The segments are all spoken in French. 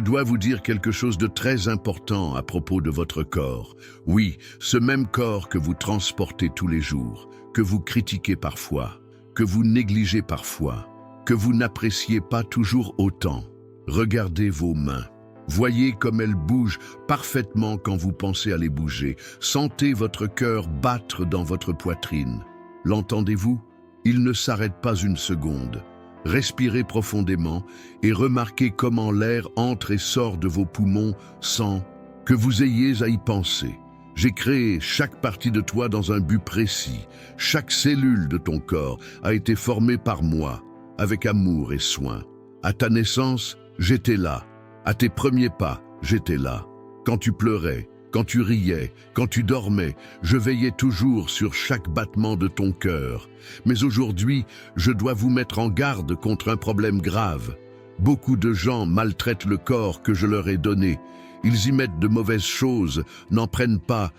dois vous dire quelque chose de très important à propos de votre corps. Oui, ce même corps que vous transportez tous les jours, que vous critiquez parfois, que vous négligez parfois, que vous n'appréciez pas toujours autant. Regardez vos mains. Voyez comme elles bougent parfaitement quand vous pensez à les bouger. Sentez votre cœur battre dans votre poitrine. L'entendez-vous? Il ne s'arrête pas une seconde. Respirez profondément et remarquez comment l'air entre et sort de vos poumons sans que vous ayez à y penser. J'ai créé chaque partie de toi dans un but précis. Chaque cellule de ton corps a été formée par moi, avec amour et soin. À ta naissance, j'étais là. À tes premiers pas, j'étais là. Quand tu pleurais, quand tu riais, quand tu dormais, je veillais toujours sur chaque battement de ton cœur. Mais aujourd'hui, je dois vous mettre en garde contre un problème grave. Beaucoup de gens maltraitent le corps que je leur ai donné. Ils y mettent de mauvaises choses, n'en prennent pas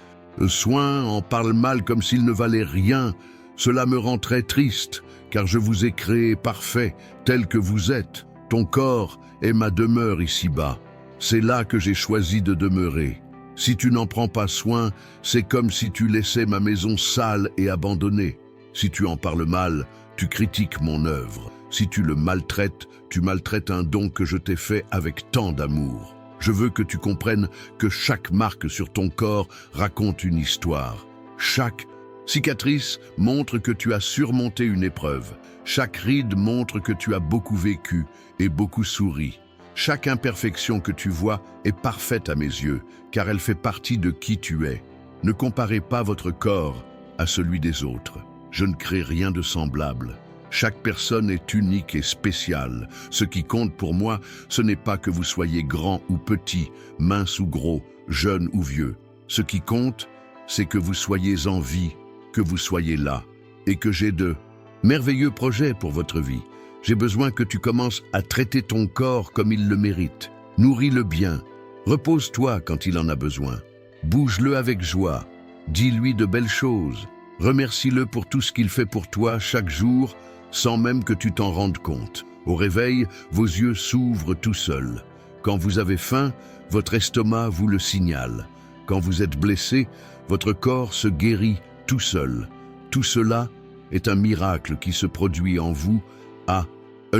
soin, en parlent mal comme s'il ne valait rien. Cela me rend très triste, car je vous ai créé parfait, tel que vous êtes. Ton corps est ma demeure ici-bas. C'est là que j'ai choisi de demeurer. Si tu n'en prends pas soin, c'est comme si tu laissais ma maison sale et abandonnée. Si tu en parles mal, tu critiques mon œuvre. Si tu le maltraites, tu maltraites un don que je t'ai fait avec tant d'amour. Je veux que tu comprennes que chaque marque sur ton corps raconte une histoire. Chaque cicatrice montre que tu as surmonté une épreuve. Chaque ride montre que tu as beaucoup vécu et beaucoup souri. Chaque imperfection que tu vois est parfaite à mes yeux, car elle fait partie de qui tu es. Ne comparez pas votre corps à celui des autres. Je ne crée rien de semblable. Chaque personne est unique et spéciale. Ce qui compte pour moi, ce n'est pas que vous soyez grand ou petit, mince ou gros, jeune ou vieux. Ce qui compte, c'est que vous soyez en vie, que vous soyez là, et que j'ai de merveilleux projets pour votre vie. J'ai besoin que tu commences à traiter ton corps comme il le mérite. Nourris-le bien. Repose-toi quand il en a besoin. Bouge-le avec joie. Dis-lui de belles choses. Remercie-le pour tout ce qu'il fait pour toi chaque jour, sans même que tu t'en rendes compte. Au réveil, vos yeux s'ouvrent tout seuls. Quand vous avez faim, votre estomac vous le signale. Quand vous êtes blessé, votre corps se guérit tout seul. Tout cela est un miracle qui se produit en vous à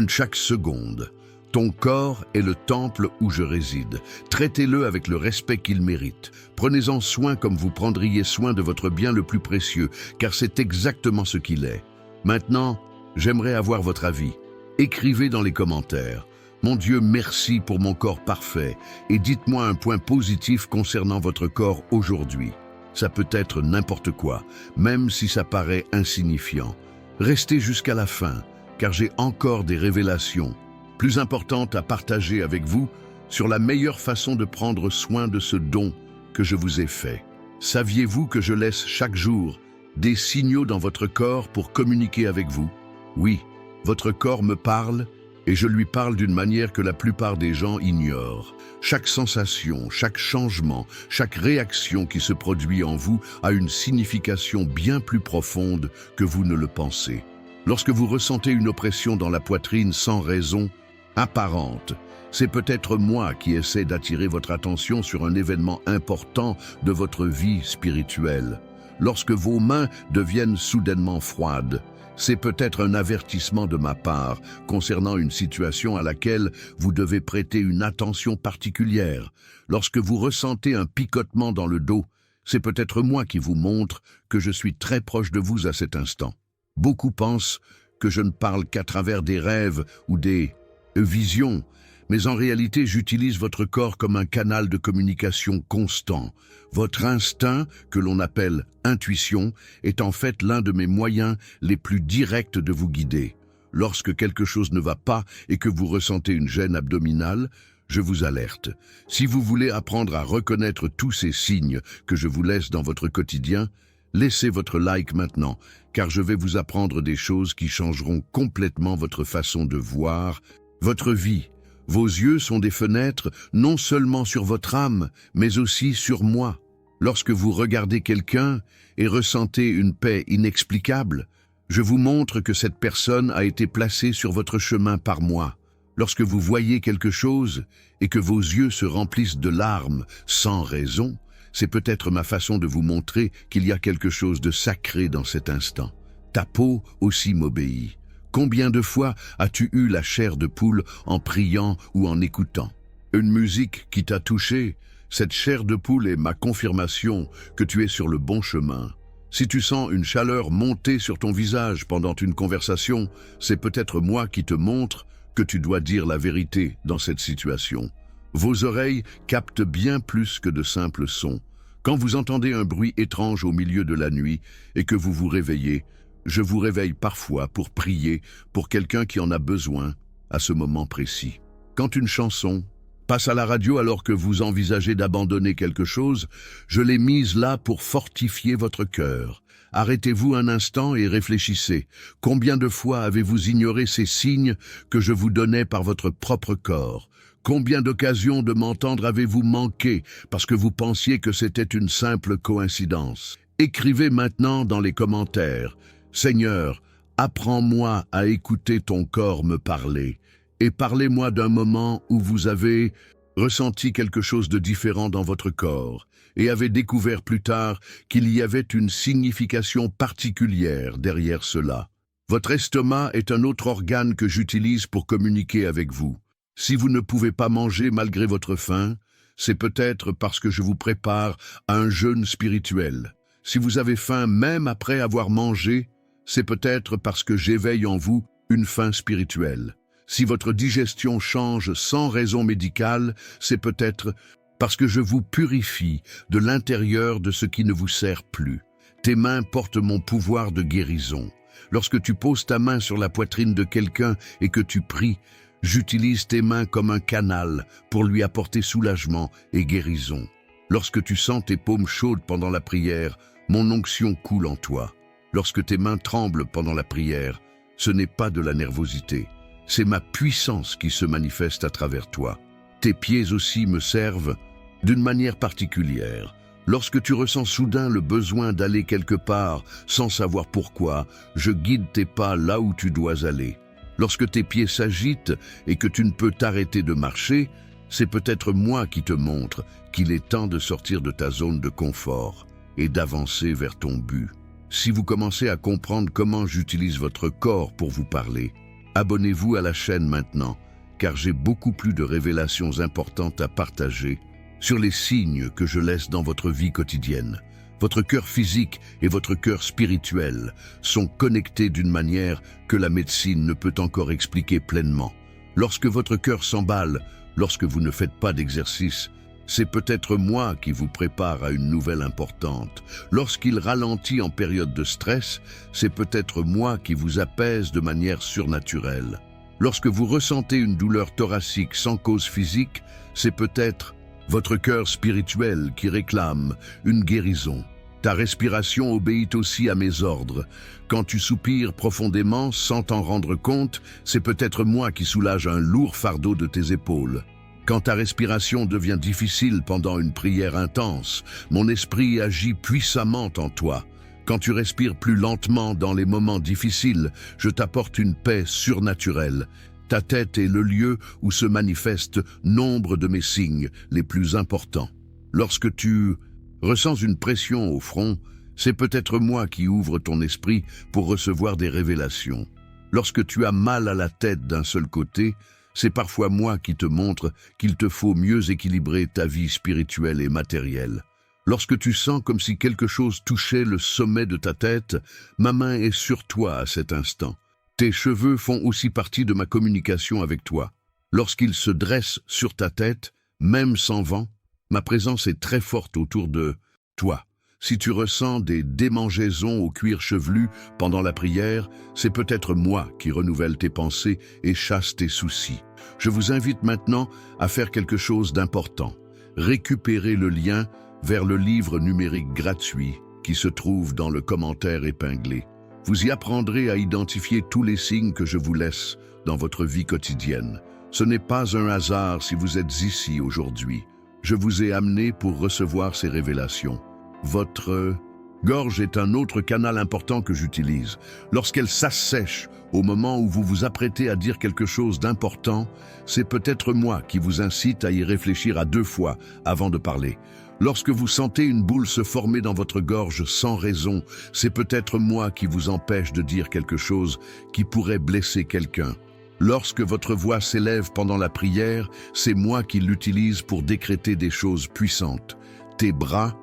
chaque seconde. Ton corps est le temple où je réside. Traitez-le avec le respect qu'il mérite. Prenez-en soin comme vous prendriez soin de votre bien le plus précieux, car c'est exactement ce qu'il est. Maintenant, j'aimerais avoir votre avis. Écrivez dans les commentaires. Mon Dieu, merci pour mon corps parfait. Et dites-moi un point positif concernant votre corps aujourd'hui. Ça peut être n'importe quoi, même si ça paraît insignifiant. Restez jusqu'à la fin, car j'ai encore des révélations plus importantes à partager avec vous sur la meilleure façon de prendre soin de ce don que je vous ai fait. Saviez-vous que je laisse chaque jour des signaux dans votre corps pour communiquer avec vous? Oui, votre corps me parle et je lui parle d'une manière que la plupart des gens ignorent. Chaque sensation, chaque changement, chaque réaction qui se produit en vous a une signification bien plus profonde que vous ne le pensez. Lorsque vous ressentez une oppression dans la poitrine sans raison apparente, c'est peut-être moi qui essaie d'attirer votre attention sur un événement important de votre vie spirituelle. Lorsque vos mains deviennent soudainement froides, c'est peut-être un avertissement de ma part concernant une situation à laquelle vous devez prêter une attention particulière. Lorsque vous ressentez un picotement dans le dos, c'est peut-être moi qui vous montre que je suis très proche de vous à cet instant. Beaucoup pensent que je ne parle qu'à travers des rêves ou des visions, mais en réalité j'utilise votre corps comme un canal de communication constant. Votre instinct, que l'on appelle intuition, est en fait l'un de mes moyens les plus directs de vous guider. Lorsque quelque chose ne va pas et que vous ressentez une gêne abdominale, je vous alerte. Si vous voulez apprendre à reconnaître tous ces signes que je vous laisse dans votre quotidien, laissez votre like maintenant, car je vais vous apprendre des choses qui changeront complètement votre façon de voir votre vie. Vos yeux sont des fenêtres non seulement sur votre âme, mais aussi sur moi. Lorsque vous regardez quelqu'un et ressentez une paix inexplicable, je vous montre que cette personne a été placée sur votre chemin par moi. Lorsque vous voyez quelque chose et que vos yeux se remplissent de larmes sans raison, c'est peut-être ma façon de vous montrer qu'il y a quelque chose de sacré dans cet instant. Ta peau aussi m'obéit. Combien de fois as-tu eu la chair de poule en priant ou en écoutant? Une musique qui t'a touché, cette chair de poule est ma confirmation que tu es sur le bon chemin. Si tu sens une chaleur monter sur ton visage pendant une conversation, c'est peut-être moi qui te montre que tu dois dire la vérité dans cette situation. Vos oreilles captent bien plus que de simples sons. Quand vous entendez un bruit étrange au milieu de la nuit et que vous vous réveillez, je vous réveille parfois pour prier pour quelqu'un qui en a besoin à ce moment précis. Quand une chanson passe à la radio alors que vous envisagez d'abandonner quelque chose, je l'ai mise là pour fortifier votre cœur. Arrêtez-vous un instant et réfléchissez. Combien de fois avez-vous ignoré ces signes que je vous donnais par votre propre corps? Combien d'occasions de m'entendre avez-vous manqué parce que vous pensiez que c'était une simple coïncidence? Écrivez maintenant dans les commentaires: Seigneur, apprends-moi à écouter ton corps me parler. Et parlez-moi d'un moment où vous avez ressenti quelque chose de différent dans votre corps et avez découvert plus tard qu'il y avait une signification particulière derrière cela. Votre estomac est un autre organe que j'utilise pour communiquer avec vous. Si vous ne pouvez pas manger malgré votre faim, c'est peut-être parce que je vous prépare à un jeûne spirituel. Si vous avez faim même après avoir mangé, c'est peut-être parce que j'éveille en vous une faim spirituelle. Si votre digestion change sans raison médicale, c'est peut-être parce que je vous purifie de l'intérieur de ce qui ne vous sert plus. Tes mains portent mon pouvoir de guérison. Lorsque tu poses ta main sur la poitrine de quelqu'un et que tu pries, j'utilise tes mains comme un canal pour lui apporter soulagement et guérison. Lorsque tu sens tes paumes chaudes pendant la prière, mon onction coule en toi. Lorsque tes mains tremblent pendant la prière, ce n'est pas de la nervosité. C'est ma puissance qui se manifeste à travers toi. Tes pieds aussi me servent d'une manière particulière. Lorsque tu ressens soudain le besoin d'aller quelque part sans savoir pourquoi, je guide tes pas là où tu dois aller. Lorsque tes pieds s'agitent et que tu ne peux t'arrêter de marcher, c'est peut-être moi qui te montre qu'il est temps de sortir de ta zone de confort et d'avancer vers ton but. Si vous commencez à comprendre comment j'utilise votre corps pour vous parler, abonnez-vous à la chaîne maintenant, car j'ai beaucoup plus de révélations importantes à partager sur les signes que je laisse dans votre vie quotidienne. Votre cœur physique et votre cœur spirituel sont connectés d'une manière que la médecine ne peut encore expliquer pleinement. Lorsque votre cœur s'emballe, lorsque vous ne faites pas d'exercice, c'est peut-être moi qui vous prépare à une nouvelle importante. Lorsqu'il ralentit en période de stress, c'est peut-être moi qui vous apaise de manière surnaturelle. Lorsque vous ressentez une douleur thoracique sans cause physique, c'est peut-être votre cœur spirituel qui réclame une guérison. Ta respiration obéit aussi à mes ordres. Quand tu soupires profondément sans t'en rendre compte, c'est peut-être moi qui soulage un lourd fardeau de tes épaules. Quand ta respiration devient difficile pendant une prière intense, mon esprit agit puissamment en toi. Quand tu respires plus lentement dans les moments difficiles, je t'apporte une paix surnaturelle. Ta tête est le lieu où se manifestent nombre de mes signes les plus importants. Lorsque tu ressens une pression au front, c'est peut-être moi qui ouvre ton esprit pour recevoir des révélations. Lorsque tu as mal à la tête d'un seul côté, c'est parfois moi qui te montre qu'il te faut mieux équilibrer ta vie spirituelle et matérielle. Lorsque tu sens comme si quelque chose touchait le sommet de ta tête, ma main est sur toi à cet instant. Tes cheveux font aussi partie de ma communication avec toi. Lorsqu'ils se dressent sur ta tête, même sans vent, ma présence est très forte autour de toi. Si tu ressens des démangeaisons au cuir chevelu pendant la prière, c'est peut-être moi qui renouvelle tes pensées et chasse tes soucis. Je vous invite maintenant à faire quelque chose d'important. Récupérez le lien vers le livre numérique gratuit qui se trouve dans le commentaire épinglé. Vous y apprendrez à identifier tous les signes que je vous laisse dans votre vie quotidienne. Ce n'est pas un hasard si vous êtes ici aujourd'hui. Je vous ai amené pour recevoir ces révélations. Votre Gorge est un autre canal important que j'utilise. Lorsqu'elle s'assèche au moment où vous vous apprêtez à dire quelque chose d'important, c'est peut-être moi qui vous incite à y réfléchir à 2 fois avant de parler. Lorsque vous sentez une boule se former dans votre gorge sans raison, c'est peut-être moi qui vous empêche de dire quelque chose qui pourrait blesser quelqu'un. Lorsque votre voix s'élève pendant la prière, c'est moi qui l'utilise pour décréter des choses puissantes. Tes bras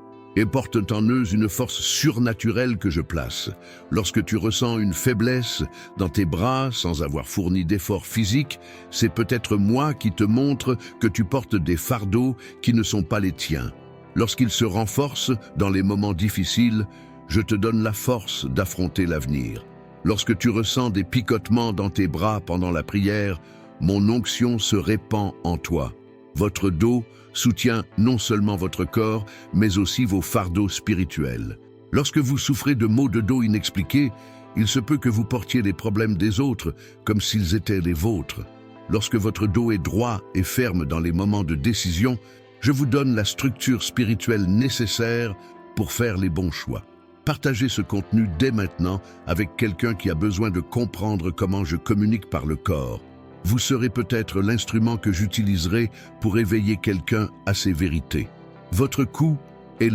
portent en eux une force surnaturelle que je place. Lorsque tu ressens une faiblesse dans tes bras sans avoir fourni d'efforts physiques, c'est peut-être moi qui te montre que tu portes des fardeaux qui ne sont pas les tiens. Lorsqu'ils se renforcent dans les moments difficiles, je te donne la force d'affronter l'avenir. Lorsque tu ressens des picotements dans tes bras pendant la prière, mon onction se répand en toi. Votre dos soutient non seulement votre corps, mais aussi vos fardeaux spirituels. Lorsque vous souffrez de maux de dos inexpliqués, il se peut que vous portiez les problèmes des autres comme s'ils étaient les vôtres. Lorsque votre dos est droit et ferme dans les moments de décision, je vous donne la structure spirituelle nécessaire pour faire les bons choix. Partagez ce contenu dès maintenant avec quelqu'un qui a besoin de comprendre comment je communique par le corps. Vous serez peut-être l'instrument que j'utiliserai pour éveiller quelqu'un à ses vérités. Votre cou est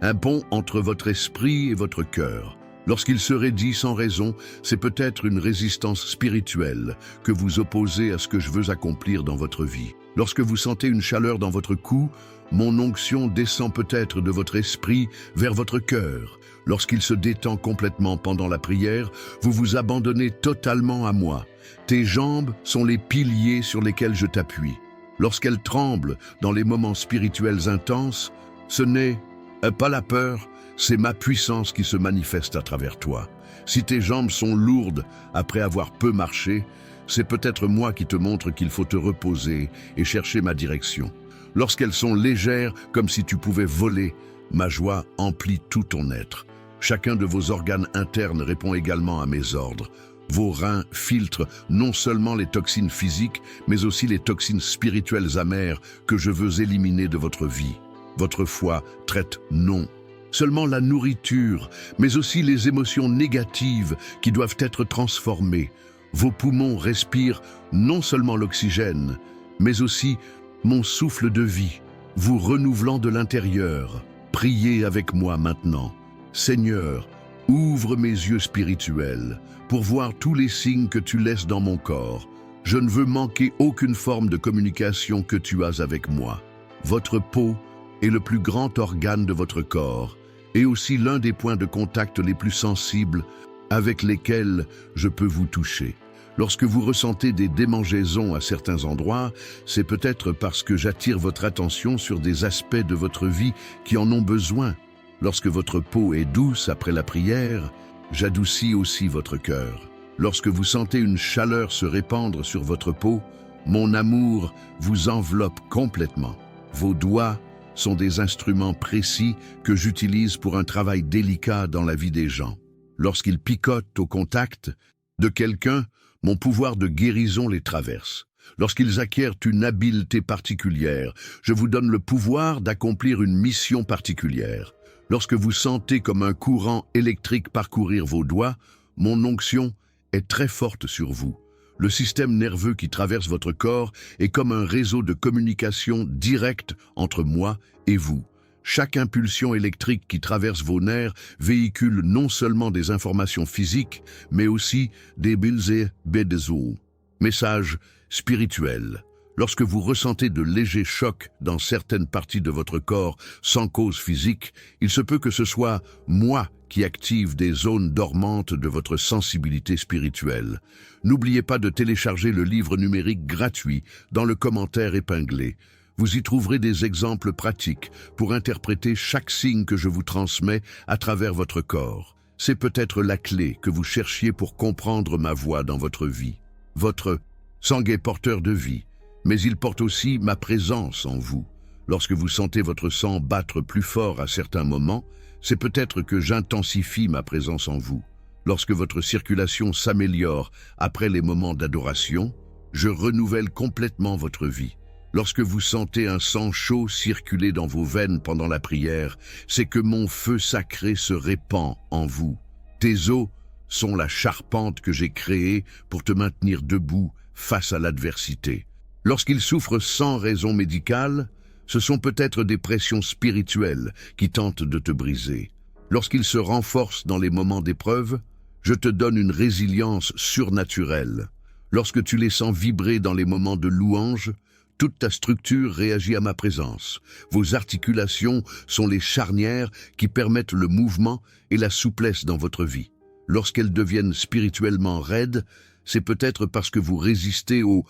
un pont entre votre esprit et votre cœur. Lorsqu'il se raidit sans raison, c'est peut-être une résistance spirituelle que vous opposez à ce que je veux accomplir dans votre vie. Lorsque vous sentez une chaleur dans votre cou, mon onction descend peut-être de votre esprit vers votre cœur. Lorsqu'il se détend complètement pendant la prière, vous vous abandonnez totalement à moi. Tes jambes sont les piliers sur lesquels je t'appuie. Lorsqu'elles tremblent dans les moments spirituels intenses, ce n'est pas la peur, c'est ma puissance qui se manifeste à travers toi. Si tes jambes sont lourdes après avoir peu marché, c'est peut-être moi qui te montre qu'il faut te reposer et chercher ma direction. Lorsqu'elles sont légères, comme si tu pouvais voler, ma joie emplit tout ton être. Chacun de vos organes internes répond également à mes ordres. Vos reins filtrent non seulement les toxines physiques, mais aussi les toxines spirituelles amères que je veux éliminer de votre vie. Votre foie traite non seulement la nourriture, mais aussi les émotions négatives qui doivent être transformées. Vos poumons respirent non seulement l'oxygène, mais aussi mon souffle de vie, vous renouvelant de l'intérieur. Priez avec moi maintenant. Seigneur, ouvre mes yeux spirituels pour voir tous les signes que tu laisses dans mon corps. Je ne veux manquer aucune forme de communication que tu as avec moi. Votre peau est le plus grand organe de votre corps et aussi l'un des points de contact les plus sensibles avec lesquels je peux vous toucher. Lorsque vous ressentez des démangeaisons à certains endroits, c'est peut-être parce que j'attire votre attention sur des aspects de votre vie qui en ont besoin. Lorsque votre peau est douce après la prière, j'adoucis aussi votre cœur. Lorsque vous sentez une chaleur se répandre sur votre peau, mon amour vous enveloppe complètement. Vos doigts sont des instruments précis que j'utilise pour un travail délicat dans la vie des gens. Lorsqu'ils picotent au contact de quelqu'un, mon pouvoir de guérison les traverse. Lorsqu'ils acquièrent une habileté particulière, je vous donne le pouvoir d'accomplir une mission particulière. Lorsque vous sentez comme un courant électrique parcourir vos doigts, mon onction est très forte sur vous. Le système nerveux qui traverse votre corps est comme un réseau de communication directe entre moi et vous. Chaque impulsion électrique qui traverse vos nerfs véhicule non seulement des informations physiques, mais aussi des messages spirituels. Lorsque vous ressentez de légers chocs dans certaines parties de votre corps sans cause physique, il se peut que ce soit moi qui active des zones dormantes de votre sensibilité spirituelle. N'oubliez pas de télécharger le livre numérique gratuit dans le commentaire épinglé. Vous y trouverez des exemples pratiques pour interpréter chaque signe que je vous transmets à travers votre corps. C'est peut-être la clé que vous cherchiez pour comprendre ma voix dans votre vie. Votre sang est porteur de vie, mais il porte aussi ma présence en vous. Lorsque vous sentez votre sang battre plus fort à certains moments, c'est peut-être que j'intensifie ma présence en vous. Lorsque votre circulation s'améliore après les moments d'adoration, je renouvelle complètement votre vie. Lorsque vous sentez un sang chaud circuler dans vos veines pendant la prière, c'est que mon feu sacré se répand en vous. Tes os sont la charpente que j'ai créée pour te maintenir debout face à l'adversité. Lorsqu'ils souffrent sans raison médicale, ce sont peut-être des pressions spirituelles qui tentent de te briser. Lorsqu'ils se renforcent dans les moments d'épreuve, je te donne une résilience surnaturelle. Lorsque tu les sens vibrer dans les moments de louange, toute ta structure réagit à ma présence. Vos articulations sont les charnières qui permettent le mouvement et la souplesse dans votre vie. Lorsqu'elles deviennent spirituellement raides, c'est peut-être parce que vous résistez au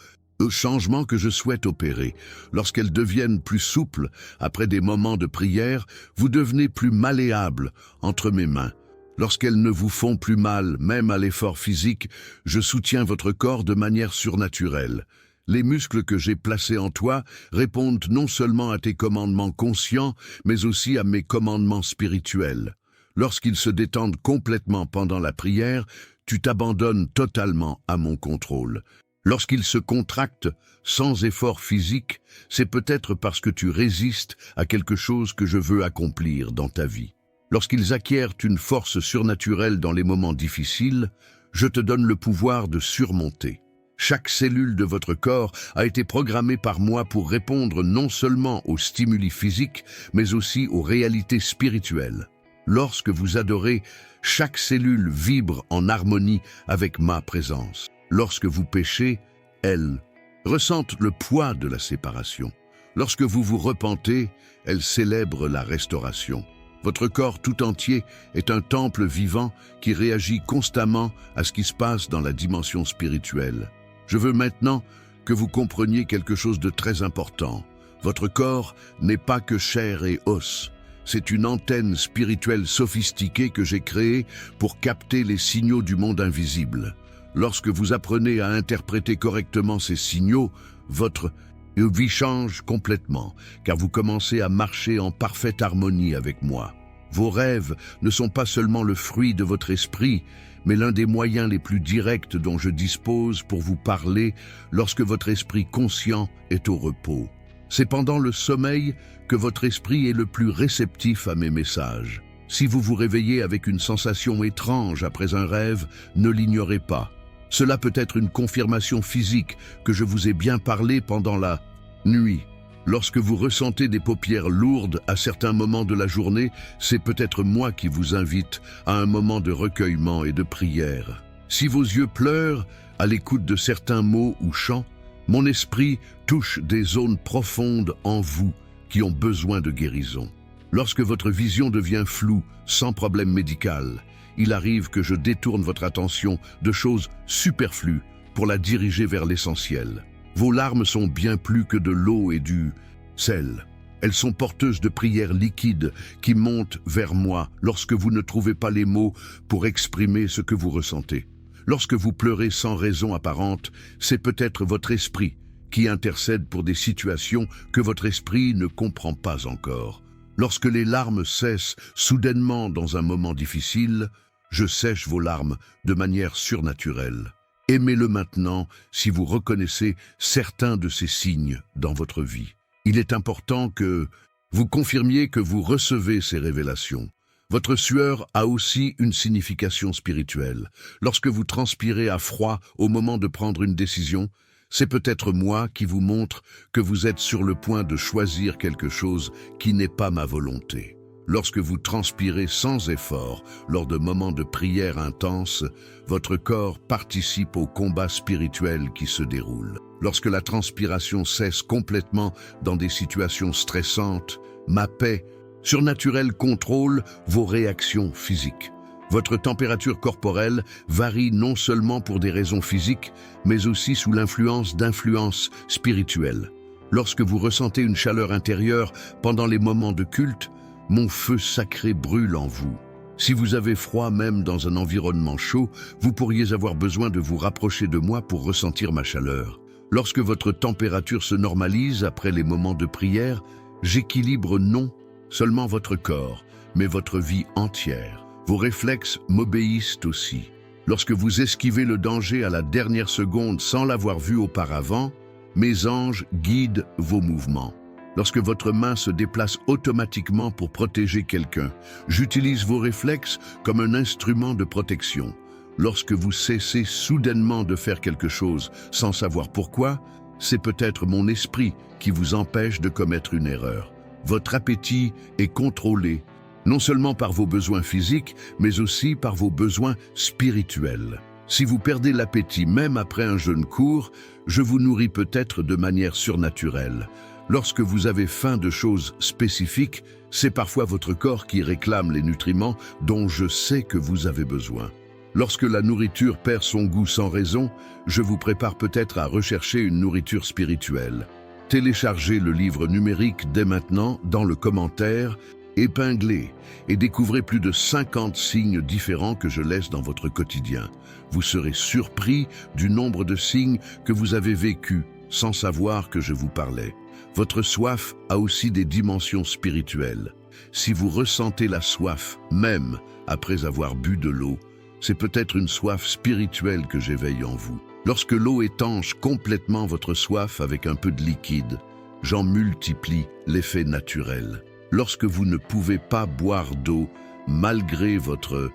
changement que je souhaite opérer. Lorsqu'elles deviennent plus souples, après des moments de prière, vous devenez plus malléable entre mes mains. Lorsqu'elles ne vous font plus mal, même à l'effort physique, je soutiens votre corps de manière surnaturelle. Les muscles que j'ai placés en toi répondent non seulement à tes commandements conscients, mais aussi à mes commandements spirituels. Lorsqu'ils se détendent complètement pendant la prière, tu t'abandonnes totalement à mon contrôle. Lorsqu'ils se contractent sans effort physique, c'est peut-être parce que tu résistes à quelque chose que je veux accomplir dans ta vie. Lorsqu'ils acquièrent une force surnaturelle dans les moments difficiles, je te donne le pouvoir de surmonter. Chaque cellule de votre corps a été programmée par moi pour répondre non seulement aux stimuli physiques, mais aussi aux réalités spirituelles. Lorsque vous adorez, chaque cellule vibre en harmonie avec ma présence. Lorsque vous péchez, elles ressentent le poids de la séparation. Lorsque vous vous repentez, elles célèbrent la restauration. Votre corps tout entier est un temple vivant qui réagit constamment à ce qui se passe dans la dimension spirituelle. Je veux maintenant que vous compreniez quelque chose de très important. Votre corps n'est pas que chair et os. C'est une antenne spirituelle sophistiquée que j'ai créée pour capter les signaux du monde invisible. Lorsque vous apprenez à interpréter correctement ces signaux, votre vie change complètement, car vous commencez à marcher en parfaite harmonie avec moi. Vos rêves ne sont pas seulement le fruit de votre esprit, mais l'un des moyens les plus directs dont je dispose pour vous parler lorsque votre esprit conscient est au repos. C'est pendant le sommeil que votre esprit est le plus réceptif à mes messages. Si vous vous réveillez avec une sensation étrange après un rêve, ne l'ignorez pas. Cela peut être une confirmation physique que je vous ai bien parlé pendant la nuit. Lorsque vous ressentez des paupières lourdes à certains moments de la journée, c'est peut-être moi qui vous invite à un moment de recueillement et de prière. Si vos yeux pleurent à l'écoute de certains mots ou chants, mon esprit touche des zones profondes en vous qui ont besoin de guérison. Lorsque votre vision devient floue, sans problème médical, il arrive que je détourne votre attention de choses superflues pour la diriger vers l'essentiel. Vos larmes sont bien plus que de l'eau et du sel. Elles sont porteuses de prières liquides qui montent vers moi lorsque vous ne trouvez pas les mots pour exprimer ce que vous ressentez. Lorsque vous pleurez sans raison apparente, c'est peut-être votre esprit qui intercède pour des situations que votre esprit ne comprend pas encore. Lorsque les larmes cessent soudainement dans un moment difficile, je sèche vos larmes de manière surnaturelle. Aimez-le maintenant si vous reconnaissez certains de ces signes dans votre vie. Il est important que vous confirmiez que vous recevez ces révélations. Votre sueur a aussi une signification spirituelle. Lorsque vous transpirez à froid au moment de prendre une décision, c'est peut-être moi qui vous montre que vous êtes sur le point de choisir quelque chose qui n'est pas ma volonté. Lorsque vous transpirez sans effort lors de moments de prière intense, votre corps participe au combat spirituel qui se déroule. Lorsque la transpiration cesse complètement dans des situations stressantes, ma paix surnaturelle contrôle vos réactions physiques. Votre température corporelle varie non seulement pour des raisons physiques, mais aussi sous l'influence d'influences spirituelles. Lorsque vous ressentez une chaleur intérieure pendant les moments de culte, mon feu sacré brûle en vous. Si vous avez froid même dans un environnement chaud, vous pourriez avoir besoin de vous rapprocher de moi pour ressentir ma chaleur. Lorsque votre température se normalise après les moments de prière, j'équilibre non seulement votre corps, mais votre vie entière. Vos réflexes m'obéissent aussi. Lorsque vous esquivez le danger à la dernière seconde sans l'avoir vu auparavant, Mes anges guident vos mouvements. Lorsque votre main se déplace automatiquement pour protéger quelqu'un, j'utilise vos réflexes comme un instrument de protection. Lorsque vous cessez soudainement de faire quelque chose sans savoir pourquoi, c'est peut-être mon esprit qui vous empêche de commettre une erreur. Votre appétit est contrôlé, non seulement par vos besoins physiques, mais aussi par vos besoins spirituels. Si vous perdez l'appétit même après un jeûne court, je vous nourris peut-être de manière surnaturelle. Lorsque vous avez faim de choses spécifiques, c'est parfois votre corps qui réclame les nutriments dont je sais que vous avez besoin. Lorsque la nourriture perd son goût sans raison, je vous prépare peut-être à rechercher une nourriture spirituelle. Téléchargez le livre numérique dès maintenant dans le commentaire, épinglez et découvrez plus de 50 signes différents que je laisse dans votre quotidien. Vous serez surpris du nombre de signes que vous avez vécus sans savoir que je vous parlais. Votre soif a aussi des dimensions spirituelles. Si vous ressentez la soif, même après avoir bu de l'eau, c'est peut-être une soif spirituelle que j'éveille en vous. Lorsque l'eau étanche complètement votre soif avec un peu de liquide, j'en multiplie l'effet naturel. Lorsque vous ne pouvez pas boire d'eau, malgré votre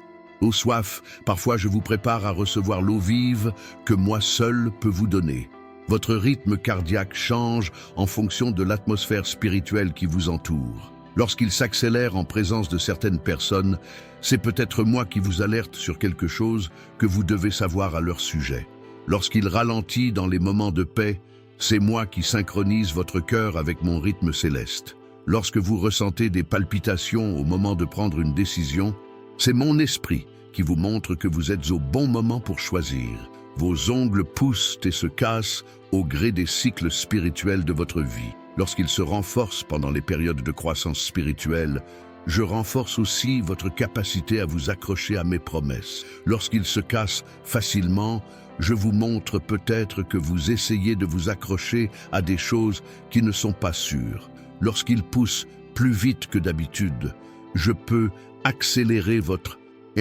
soif, parfois je vous prépare à recevoir l'eau vive que moi seul peux vous donner. Votre rythme cardiaque change en fonction de l'atmosphère spirituelle qui vous entoure. Lorsqu'il s'accélère en présence de certaines personnes, c'est peut-être moi qui vous alerte sur quelque chose que vous devez savoir à leur sujet. Lorsqu'il ralentit dans les moments de paix, c'est moi qui synchronise votre cœur avec mon rythme céleste. Lorsque vous ressentez des palpitations au moment de prendre une décision, c'est mon esprit qui vous montre que vous êtes au bon moment pour choisir. Vos ongles poussent et se cassent au gré des cycles spirituels de votre vie. Lorsqu'ils se renforcent pendant les périodes de croissance spirituelle, je renforce aussi votre capacité à vous accrocher à mes promesses. Lorsqu'ils se cassent facilement, je vous montre peut-être que vous essayez de vous accrocher à des choses qui ne sont pas sûres. Lorsqu'ils poussent plus vite que d'habitude, je peux accélérer votre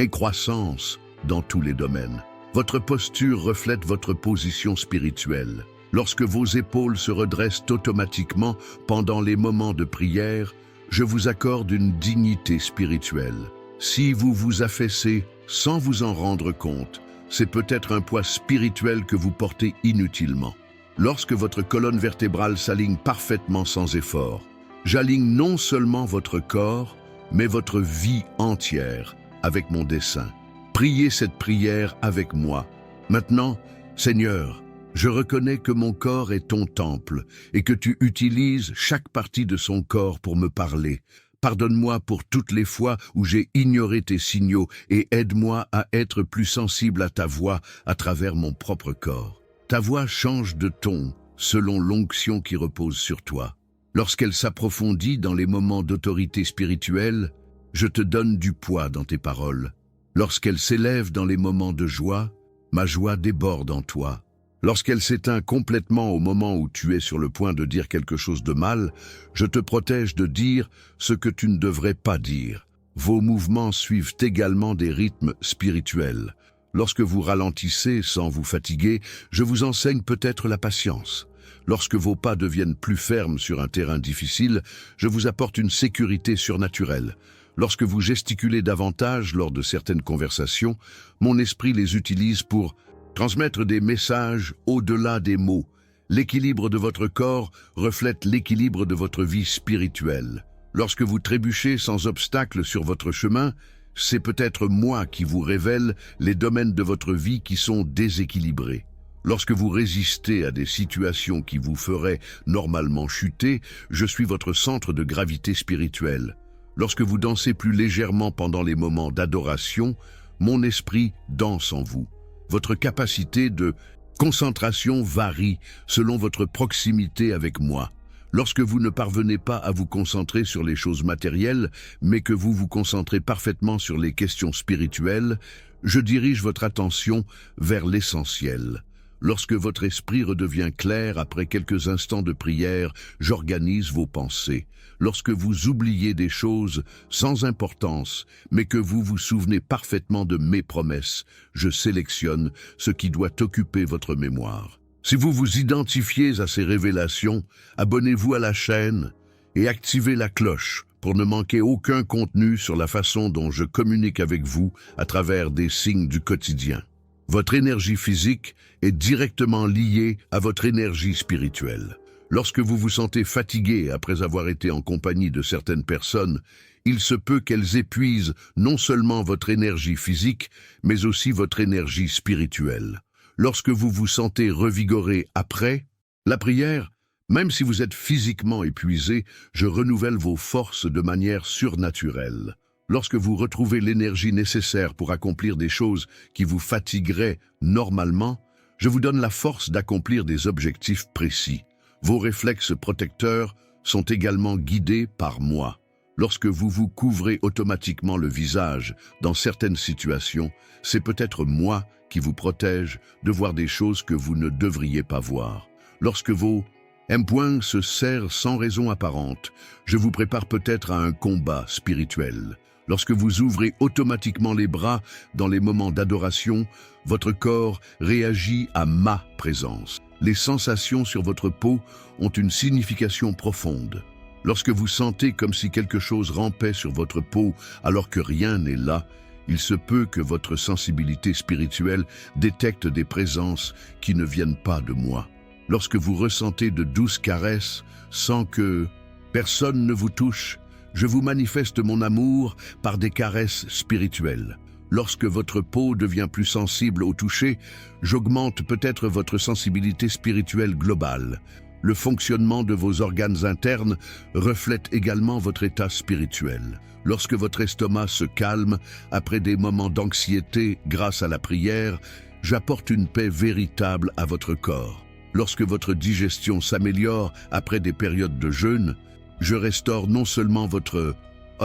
croissance dans tous les domaines. Votre posture reflète votre position spirituelle. Lorsque vos épaules se redressent automatiquement pendant les moments de prière, je vous accorde une dignité spirituelle. Si vous vous affaissez sans vous en rendre compte, c'est peut-être un poids spirituel que vous portez inutilement. Lorsque votre colonne vertébrale s'aligne parfaitement sans effort, j'aligne non seulement votre corps, mais votre vie entière avec mon dessein. Priez cette prière avec moi. Maintenant, Seigneur, je reconnais que mon corps est ton temple et que tu utilises chaque partie de son corps pour me parler. Pardonne-moi pour toutes les fois où j'ai ignoré tes signaux et aide-moi à être plus sensible à ta voix à travers mon propre corps. Ta voix change de ton selon l'onction qui repose sur toi. Lorsqu'elle s'approfondit dans les moments d'autorité spirituelle, je te donne du poids dans tes paroles. Lorsqu'elle s'élève dans les moments de joie, ma joie déborde en toi. Lorsqu'elle s'éteint complètement au moment où tu es sur le point de dire quelque chose de mal, je te protège de dire ce que tu ne devrais pas dire. Vos mouvements suivent également des rythmes spirituels. Lorsque vous ralentissez sans vous fatiguer, je vous enseigne peut-être la patience. Lorsque vos pas deviennent plus fermes sur un terrain difficile, je vous apporte une sécurité surnaturelle. Lorsque vous gesticulez davantage lors de certaines conversations, mon esprit les utilise pour transmettre des messages au-delà des mots. L'équilibre de votre corps reflète l'équilibre de votre vie spirituelle. Lorsque vous trébuchez sans obstacle sur votre chemin, c'est peut-être moi qui vous révèle les domaines de votre vie qui sont déséquilibrés. Lorsque vous résistez à des situations qui vous feraient normalement chuter, je suis votre centre de gravité spirituelle. Lorsque vous dansez plus légèrement pendant les moments d'adoration, mon esprit danse en vous. Votre capacité de concentration varie selon votre proximité avec moi. Lorsque vous ne parvenez pas à vous concentrer sur les choses matérielles, mais que vous vous concentrez parfaitement sur les questions spirituelles, je dirige votre attention vers l'essentiel. Lorsque votre esprit redevient clair après quelques instants de prière, j'organise vos pensées. Lorsque vous oubliez des choses sans importance, mais que vous vous souvenez parfaitement de mes promesses, je sélectionne ce qui doit occuper votre mémoire. Si vous vous identifiez à ces révélations, abonnez-vous à la chaîne et activez la cloche pour ne manquer aucun contenu sur la façon dont je communique avec vous à travers des signes du quotidien. Votre énergie physique est directement liée à votre énergie spirituelle. Lorsque vous vous sentez fatigué après avoir été en compagnie de certaines personnes, il se peut qu'elles épuisent non seulement votre énergie physique, mais aussi votre énergie spirituelle. Lorsque vous vous sentez revigoré après la prière, même si vous êtes physiquement épuisé, je renouvelle vos forces de manière surnaturelle. Lorsque vous retrouvez l'énergie nécessaire pour accomplir des choses qui vous fatigueraient normalement, je vous donne la force d'accomplir des objectifs précis. Vos réflexes protecteurs sont également guidés par moi. Lorsque vous vous couvrez automatiquement le visage dans certaines situations, c'est peut-être moi qui vous protège de voir des choses que vous ne devriez pas voir. Lorsque vos M. se serrent sans raison apparente, je vous prépare peut-être à un combat spirituel. Lorsque vous ouvrez automatiquement les bras dans les moments d'adoration, votre corps réagit à ma présence. Les sensations sur votre peau ont une signification profonde. Lorsque vous sentez comme si quelque chose rampait sur votre peau alors que rien n'est là, il se peut que votre sensibilité spirituelle détecte des présences qui ne viennent pas de moi. Lorsque vous ressentez de douces caresses sans que personne ne vous touche, je vous manifeste mon amour par des caresses spirituelles. Lorsque votre peau devient plus sensible au toucher, j'augmente peut-être votre sensibilité spirituelle globale. Le fonctionnement de vos organes internes reflète également votre état spirituel. Lorsque votre estomac se calme après des moments d'anxiété grâce à la prière, j'apporte une paix véritable à votre corps. Lorsque votre digestion s'améliore après des périodes de jeûne, je restaure non seulement votre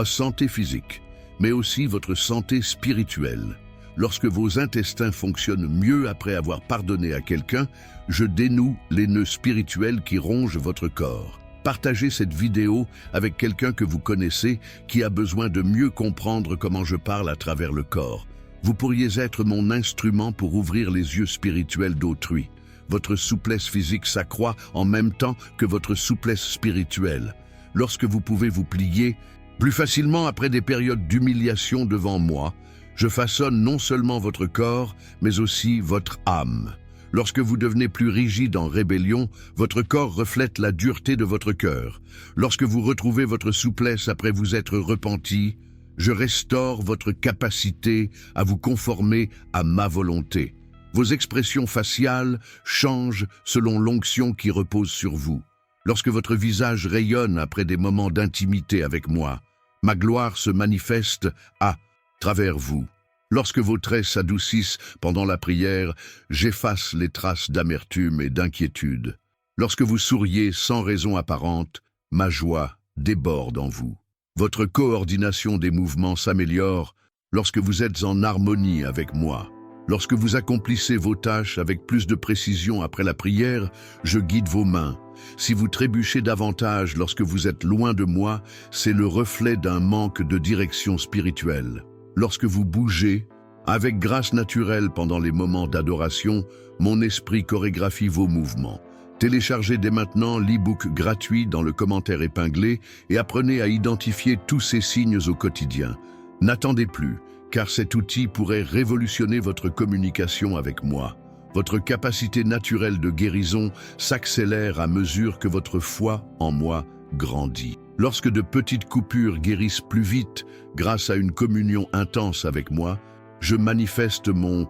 santé physique, mais aussi votre santé spirituelle. Lorsque vos intestins fonctionnent mieux après avoir pardonné à quelqu'un, je dénoue les nœuds spirituels qui rongent votre corps. Partagez cette vidéo avec quelqu'un que vous connaissez qui a besoin de mieux comprendre comment je parle à travers le corps. Vous pourriez être mon instrument pour ouvrir les yeux spirituels d'autrui. Votre souplesse physique s'accroît en même temps que votre souplesse spirituelle. Lorsque vous pouvez vous plier plus facilement après des périodes d'humiliation devant moi, je façonne non seulement votre corps, mais aussi votre âme. Lorsque vous devenez plus rigide en rébellion, votre corps reflète la dureté de votre cœur. Lorsque vous retrouvez votre souplesse après vous être repenti, je restaure votre capacité à vous conformer à ma volonté. Vos expressions faciales changent selon l'onction qui repose sur vous. Lorsque votre visage rayonne après des moments d'intimité avec moi, ma gloire se manifeste à travers vous. Lorsque vos traits s'adoucissent pendant la prière, j'efface les traces d'amertume et d'inquiétude. Lorsque vous souriez sans raison apparente, ma joie déborde en vous. Votre coordination des mouvements s'améliore lorsque vous êtes en harmonie avec moi. Lorsque vous accomplissez vos tâches avec plus de précision après la prière, je guide vos mains. Si vous trébuchez davantage lorsque vous êtes loin de moi, c'est le reflet d'un manque de direction spirituelle. Lorsque vous bougez, avec grâce naturelle pendant les moments d'adoration, mon esprit chorégraphie vos mouvements. Téléchargez dès maintenant l'e-book gratuit dans le commentaire épinglé et apprenez à identifier tous ces signes au quotidien. N'attendez plus, car cet outil pourrait révolutionner votre communication avec moi. Votre capacité naturelle de guérison s'accélère à mesure que votre foi en moi grandit. Lorsque de petites coupures guérissent plus vite grâce à une communion intense avec moi, je manifeste mon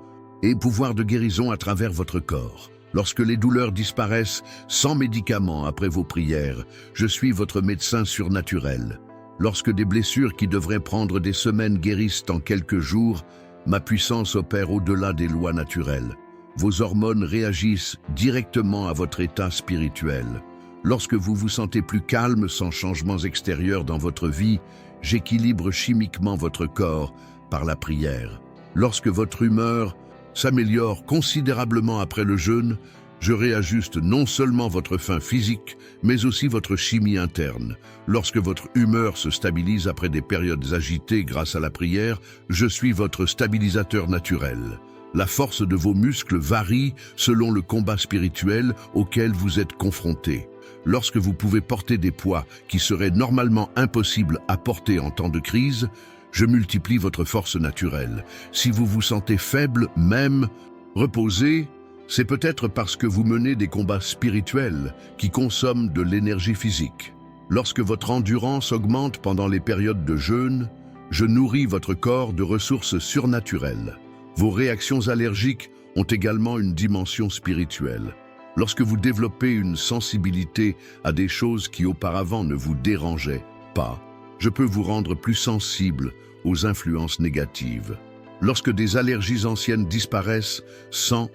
pouvoir de guérison à travers votre corps. Lorsque les douleurs disparaissent sans médicaments après vos prières, je suis votre médecin surnaturel. Lorsque des blessures qui devraient prendre des semaines guérissent en quelques jours, ma puissance opère au-delà des lois naturelles. Vos hormones réagissent directement à votre état spirituel. Lorsque vous vous sentez plus calme sans changements extérieurs dans votre vie, j'équilibre chimiquement votre corps par la prière. Lorsque votre humeur s'améliore considérablement après le jeûne, je réajuste non seulement votre faim physique, mais aussi votre chimie interne. Lorsque votre humeur se stabilise après des périodes agitées grâce à la prière, je suis votre stabilisateur naturel. La force de vos muscles varie selon le combat spirituel auquel vous êtes confronté. Lorsque vous pouvez porter des poids qui seraient normalement impossibles à porter en temps de crise, je multiplie votre force naturelle. Si vous vous sentez faible, même reposé, c'est peut-être parce que vous menez des combats spirituels qui consomment de l'énergie physique. Lorsque votre endurance augmente pendant les périodes de jeûne, je nourris votre corps de ressources surnaturelles. Vos réactions allergiques ont également une dimension spirituelle. Lorsque vous développez une sensibilité à des choses qui auparavant ne vous dérangeaient pas, je peux vous rendre plus sensible aux influences négatives. Lorsque des allergies anciennes disparaissent sans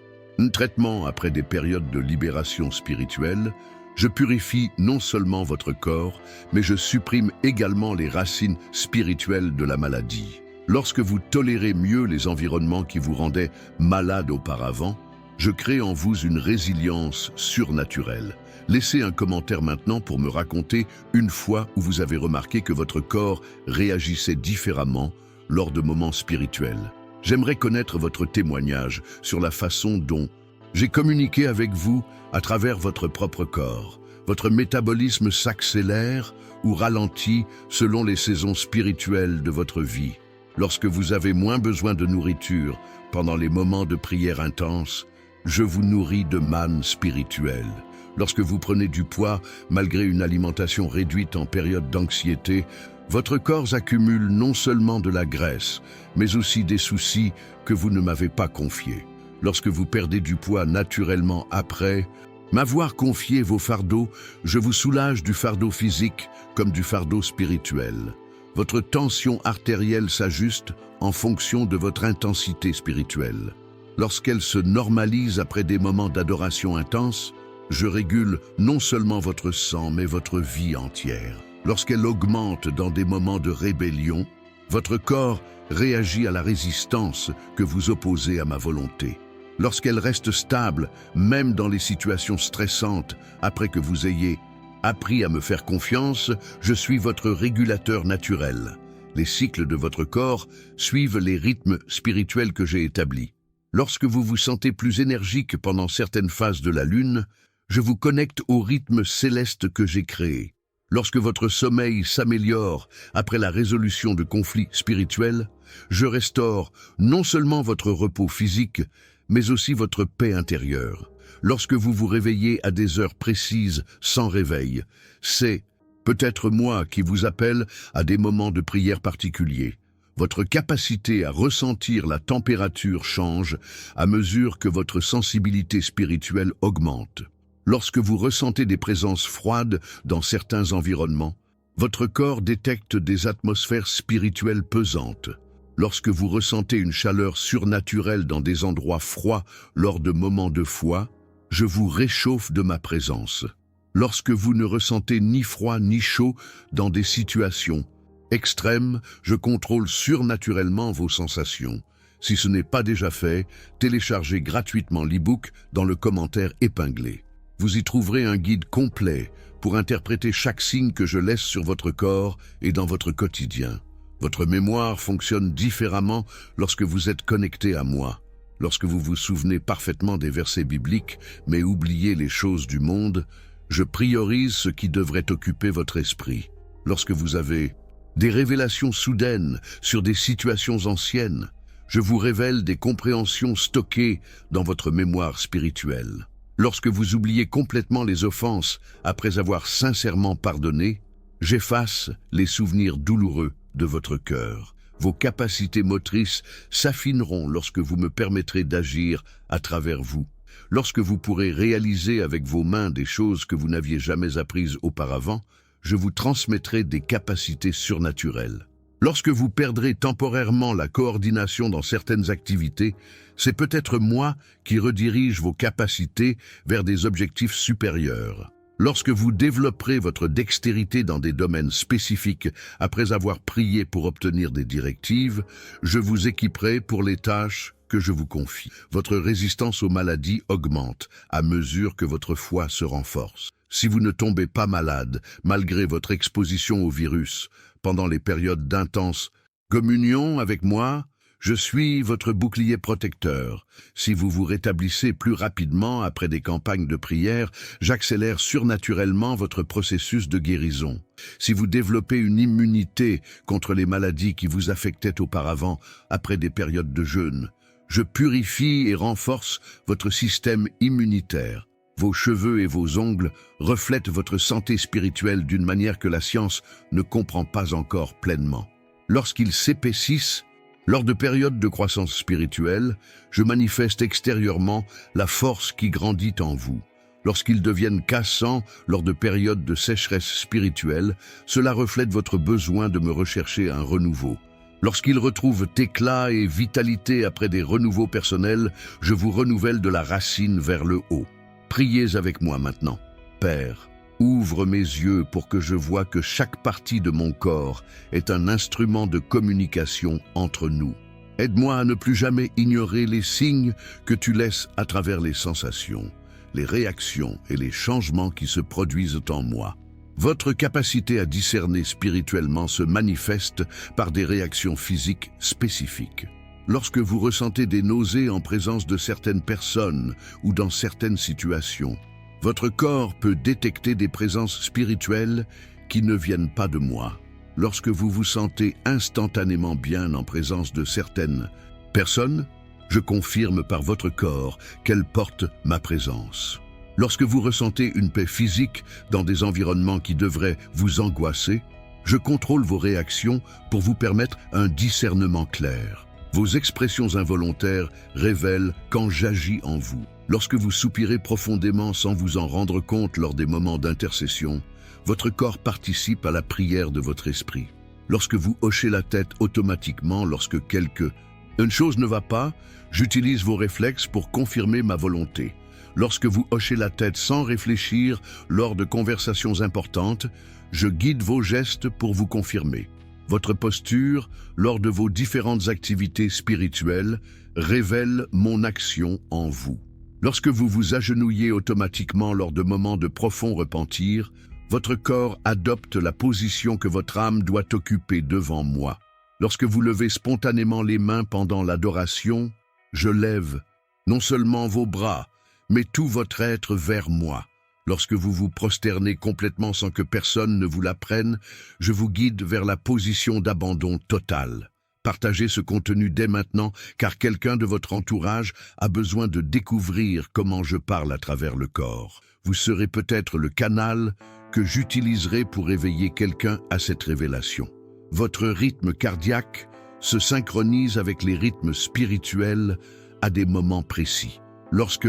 traitement après des périodes de libération spirituelle, je purifie non seulement votre corps, mais je supprime également les racines spirituelles de la maladie. Lorsque vous tolérez mieux les environnements qui vous rendaient malade auparavant, je crée en vous une résilience surnaturelle. Laissez un commentaire maintenant pour me raconter une fois où vous avez remarqué que votre corps réagissait différemment lors de moments spirituels. J'aimerais connaître votre témoignage sur la façon dont j'ai communiqué avec vous à travers votre propre corps. Votre métabolisme s'accélère ou ralentit selon les saisons spirituelles de votre vie. Lorsque vous avez moins besoin de nourriture pendant les moments de prière intense, je vous nourris de manne spirituelle. Lorsque vous prenez du poids malgré une alimentation réduite en période d'anxiété, votre corps accumule non seulement de la graisse, mais aussi des soucis que vous ne m'avez pas confiés. Lorsque vous perdez du poids naturellement après m'avoir confié vos fardeaux, je vous soulage du fardeau physique comme du fardeau spirituel. Votre tension artérielle s'ajuste en fonction de votre intensité spirituelle. Lorsqu'elle se normalise après des moments d'adoration intense, je régule non seulement votre sang, mais votre vie entière. Lorsqu'elle augmente dans des moments de rébellion, votre corps réagit à la résistance que vous opposez à ma volonté. Lorsqu'elle reste stable, même dans les situations stressantes, après que vous ayez appris à me faire confiance, je suis votre régulateur naturel. Les cycles de votre corps suivent les rythmes spirituels que j'ai établis. Lorsque vous vous sentez plus énergique pendant certaines phases de la lune, je vous connecte au rythme céleste que j'ai créé. Lorsque votre sommeil s'améliore après la résolution de conflits spirituels, je restaure non seulement votre repos physique, mais aussi votre paix intérieure. Lorsque vous vous réveillez à des heures précises sans réveil, c'est peut-être moi qui vous appelle à des moments de prière particuliers. Votre capacité à ressentir la température change à mesure que votre sensibilité spirituelle augmente. Lorsque vous ressentez des présences froides dans certains environnements, votre corps détecte des atmosphères spirituelles pesantes. Lorsque vous ressentez une chaleur surnaturelle dans des endroits froids lors de moments de foi, je vous réchauffe de ma présence. Lorsque vous ne ressentez ni froid ni chaud dans des situations extrêmes, je contrôle surnaturellement vos sensations. Si ce n'est pas déjà fait, téléchargez gratuitement l'e-book dans le commentaire épinglé. Vous y trouverez un guide complet pour interpréter chaque signe que je laisse sur votre corps et dans votre quotidien. Votre mémoire fonctionne différemment lorsque vous êtes connecté à moi. Lorsque vous vous souvenez parfaitement des versets bibliques, mais oubliez les choses du monde, je priorise ce qui devrait occuper votre esprit. Lorsque vous avez des révélations soudaines sur des situations anciennes, je vous révèle des compréhensions stockées dans votre mémoire spirituelle. Lorsque vous oubliez complètement les offenses après avoir sincèrement pardonné, j'efface les souvenirs douloureux de votre cœur. Vos capacités motrices s'affineront lorsque vous me permettrez d'agir à travers vous. Lorsque vous pourrez réaliser avec vos mains des choses que vous n'aviez jamais apprises auparavant, je vous transmettrai des capacités surnaturelles. Lorsque vous perdrez temporairement la coordination dans certaines activités, c'est peut-être moi qui redirige vos capacités vers des objectifs supérieurs. Lorsque vous développerez votre dextérité dans des domaines spécifiques après avoir prié pour obtenir des directives, je vous équiperai pour les tâches que je vous confie. Votre résistance aux maladies augmente à mesure que votre foi se renforce. Si vous ne tombez pas malade, malgré votre exposition au virus, pendant les périodes d'intense communion avec moi, Je suis votre bouclier protecteur. Si vous vous rétablissez plus rapidement après des campagnes de prière, j'accélère surnaturellement votre processus de guérison. Si vous développez une immunité contre les maladies qui vous affectaient auparavant après des périodes de jeûne, je purifie et renforce votre système immunitaire. Vos cheveux et vos ongles reflètent votre santé spirituelle d'une manière que la science ne comprend pas encore pleinement. Lorsqu'ils s'épaississent, lors de périodes de croissance spirituelle, je manifeste extérieurement la force qui grandit en vous. Lorsqu'ils deviennent cassants lors de périodes de sécheresse spirituelle, cela reflète votre besoin de me rechercher un renouveau. Lorsqu'ils retrouvent éclat et vitalité après des renouveaux personnels, je vous renouvelle de la racine vers le haut. Priez avec moi maintenant. Père, ouvre mes yeux pour que je voie que chaque partie de mon corps est un instrument de communication entre nous. Aide-moi à ne plus jamais ignorer les signes que tu laisses à travers les sensations, les réactions et les changements qui se produisent en moi. Votre capacité à discerner spirituellement se manifeste par des réactions physiques spécifiques. Lorsque vous ressentez des nausées en présence de certaines personnes ou dans certaines situations, votre corps peut détecter des présences spirituelles qui ne viennent pas de moi. Lorsque vous vous sentez instantanément bien en présence de certaines personnes, je confirme par votre corps qu'elles portent ma présence. Lorsque vous ressentez une paix physique dans des environnements qui devraient vous angoisser, je contrôle vos réactions pour vous permettre un discernement clair. Vos expressions involontaires révèlent quand j'agis en vous. Lorsque vous soupirez profondément sans vous en rendre compte lors des moments d'intercession, votre corps participe à la prière de votre esprit. Lorsque vous hochez la tête automatiquement lorsque une chose ne va pas, j'utilise vos réflexes pour confirmer ma volonté. Lorsque vous hochez la tête sans réfléchir lors de conversations importantes, je guide vos gestes pour vous confirmer. Votre posture, lors de vos différentes activités spirituelles, révèle mon action en vous. Lorsque vous vous agenouillez automatiquement lors de moments de profond repentir, votre corps adopte la position que votre âme doit occuper devant moi. Lorsque vous levez spontanément les mains pendant l'adoration, je lève non seulement vos bras, mais tout votre être vers moi. Lorsque vous vous prosternez complètement sans que personne ne vous l'apprenne, je vous guide vers la position d'abandon total. Partagez ce contenu dès maintenant, car quelqu'un de votre entourage a besoin de découvrir comment je parle à travers le corps. Vous serez peut-être le canal que j'utiliserai pour éveiller quelqu'un à cette révélation. Votre rythme cardiaque se synchronise avec les rythmes spirituels à des moments précis. Lorsque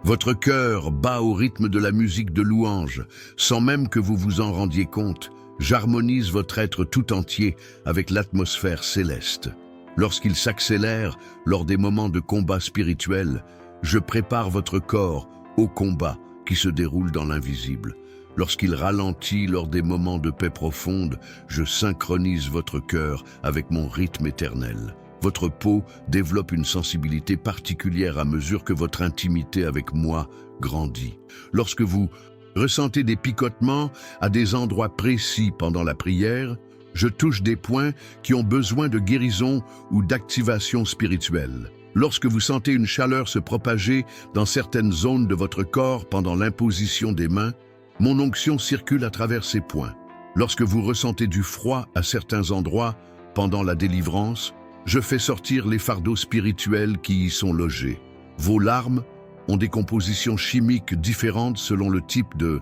votre cœur bat au rythme de la musique de louange, sans même que vous vous en rendiez compte, j'harmonise votre être tout entier avec l'atmosphère céleste. Lorsqu'il s'accélère lors des moments de combat spirituel, je prépare votre corps au combat qui se déroule dans l'invisible. Lorsqu'il ralentit lors des moments de paix profonde, je synchronise votre cœur avec mon rythme éternel. Votre peau développe une sensibilité particulière à mesure que votre intimité avec moi grandit. Lorsque vous ressentez des picotements à des endroits précis pendant la prière, je touche des points qui ont besoin de guérison ou d'activation spirituelle. Lorsque vous sentez une chaleur se propager dans certaines zones de votre corps pendant l'imposition des mains, mon onction circule à travers ces points. Lorsque vous ressentez du froid à certains endroits pendant la délivrance, je fais sortir les fardeaux spirituels qui y sont logés. Vos larmes ont des compositions chimiques différentes selon le type de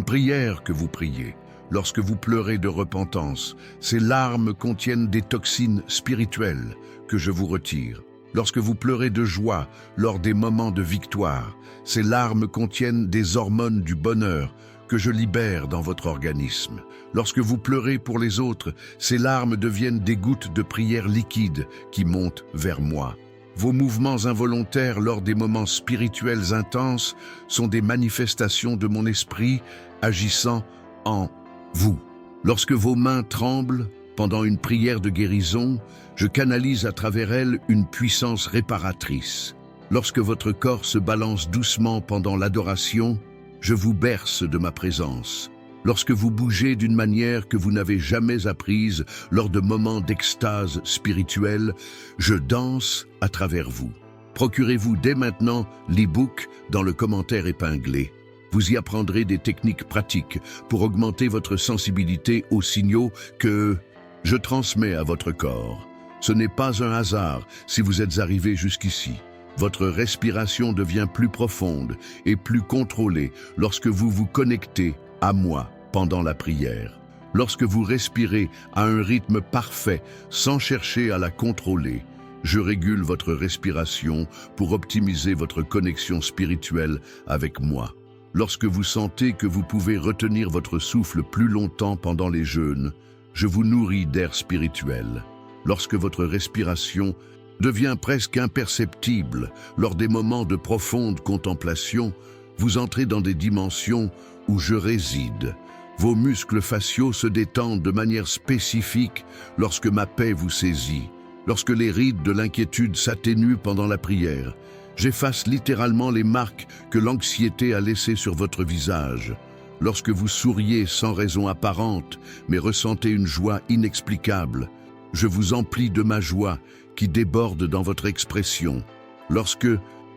prière que vous priez. Lorsque vous pleurez de repentance, ces larmes contiennent des toxines spirituelles que je vous retire. Lorsque vous pleurez de joie lors des moments de victoire, ces larmes contiennent des hormones du bonheur que je libère dans votre organisme. Lorsque vous pleurez pour les autres, ces larmes deviennent des gouttes de prière liquide qui montent vers moi. Vos mouvements involontaires lors des moments spirituels intenses sont des manifestations de mon esprit agissant en vous. Lorsque vos mains tremblent pendant une prière de guérison, je canalise à travers elles une puissance réparatrice. Lorsque votre corps se balance doucement pendant l'adoration, je vous berce de ma présence. lorsque vous bougez d'une manière que vous n'avez jamais apprise lors de moments d'extase spirituelle, je danse à travers vous. Procurez-vous dès maintenant l'e-book dans le commentaire épinglé. Vous y apprendrez des techniques pratiques pour augmenter votre sensibilité aux signaux que je transmets à votre corps. Ce n'est pas un hasard si vous êtes arrivé jusqu'ici. Votre respiration devient plus profonde et plus contrôlée lorsque vous vous connectez à moi pendant la prière. Lorsque vous respirez à un rythme parfait sans chercher à la contrôler, je régule votre respiration pour optimiser votre connexion spirituelle avec moi. Lorsque vous sentez que vous pouvez retenir votre souffle plus longtemps pendant les jeûnes, je vous nourris d'air spirituel. Lorsque votre respiration devient presque imperceptible lors des moments de profonde contemplation, vous entrez dans des dimensions où je réside. Vos muscles faciaux se détendent de manière spécifique lorsque ma paix vous saisit. Lorsque les rides de l'inquiétude s'atténuent pendant la prière, j'efface littéralement les marques que l'anxiété a laissées sur votre visage. Lorsque vous souriez sans raison apparente, mais ressentez une joie inexplicable, je vous emplis de ma joie qui déborde dans votre expression. Lorsque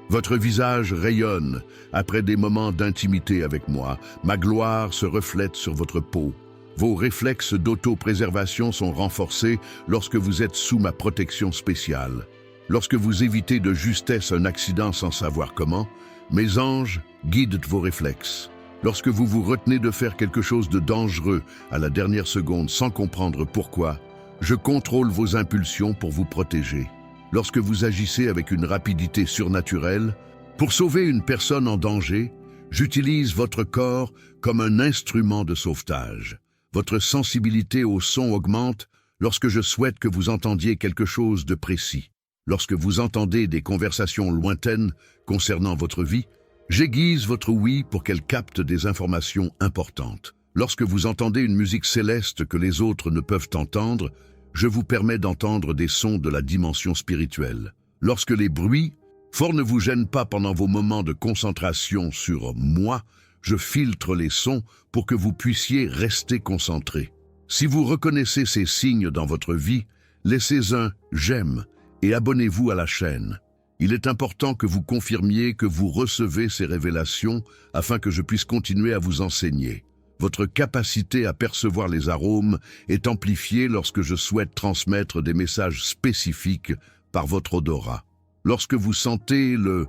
votre visage rayonne après des moments d'intimité avec moi, ma gloire se reflète sur votre peau. Vos réflexes d'auto-préservation sont renforcés lorsque vous êtes sous ma protection spéciale. Lorsque vous évitez de justesse un accident sans savoir comment, mes anges guident vos réflexes. Lorsque vous vous retenez de faire quelque chose de dangereux à la dernière seconde sans comprendre pourquoi, je contrôle vos impulsions pour vous protéger. Lorsque vous agissez avec une rapidité surnaturelle, pour sauver une personne en danger, j'utilise votre corps comme un instrument de sauvetage. Votre sensibilité au son augmente lorsque je souhaite que vous entendiez quelque chose de précis. Lorsque vous entendez des conversations lointaines concernant votre vie, j'aiguise votre ouïe pour qu'elle capte des informations importantes. Lorsque vous entendez une musique céleste que les autres ne peuvent entendre, je vous permets d'entendre des sons de la dimension spirituelle. Lorsque les bruits forts ne vous gênent pas pendant vos moments de concentration sur moi, je filtre les sons pour que vous puissiez rester concentré. Si vous reconnaissez ces signes dans votre vie, laissez un « j'aime » et abonnez-vous à la chaîne. Il est important que vous confirmiez que vous recevez ces révélations afin que je puisse continuer à vous enseigner. Votre capacité à percevoir les arômes est amplifiée lorsque je souhaite transmettre des messages spécifiques par votre odorat. Lorsque vous sentez le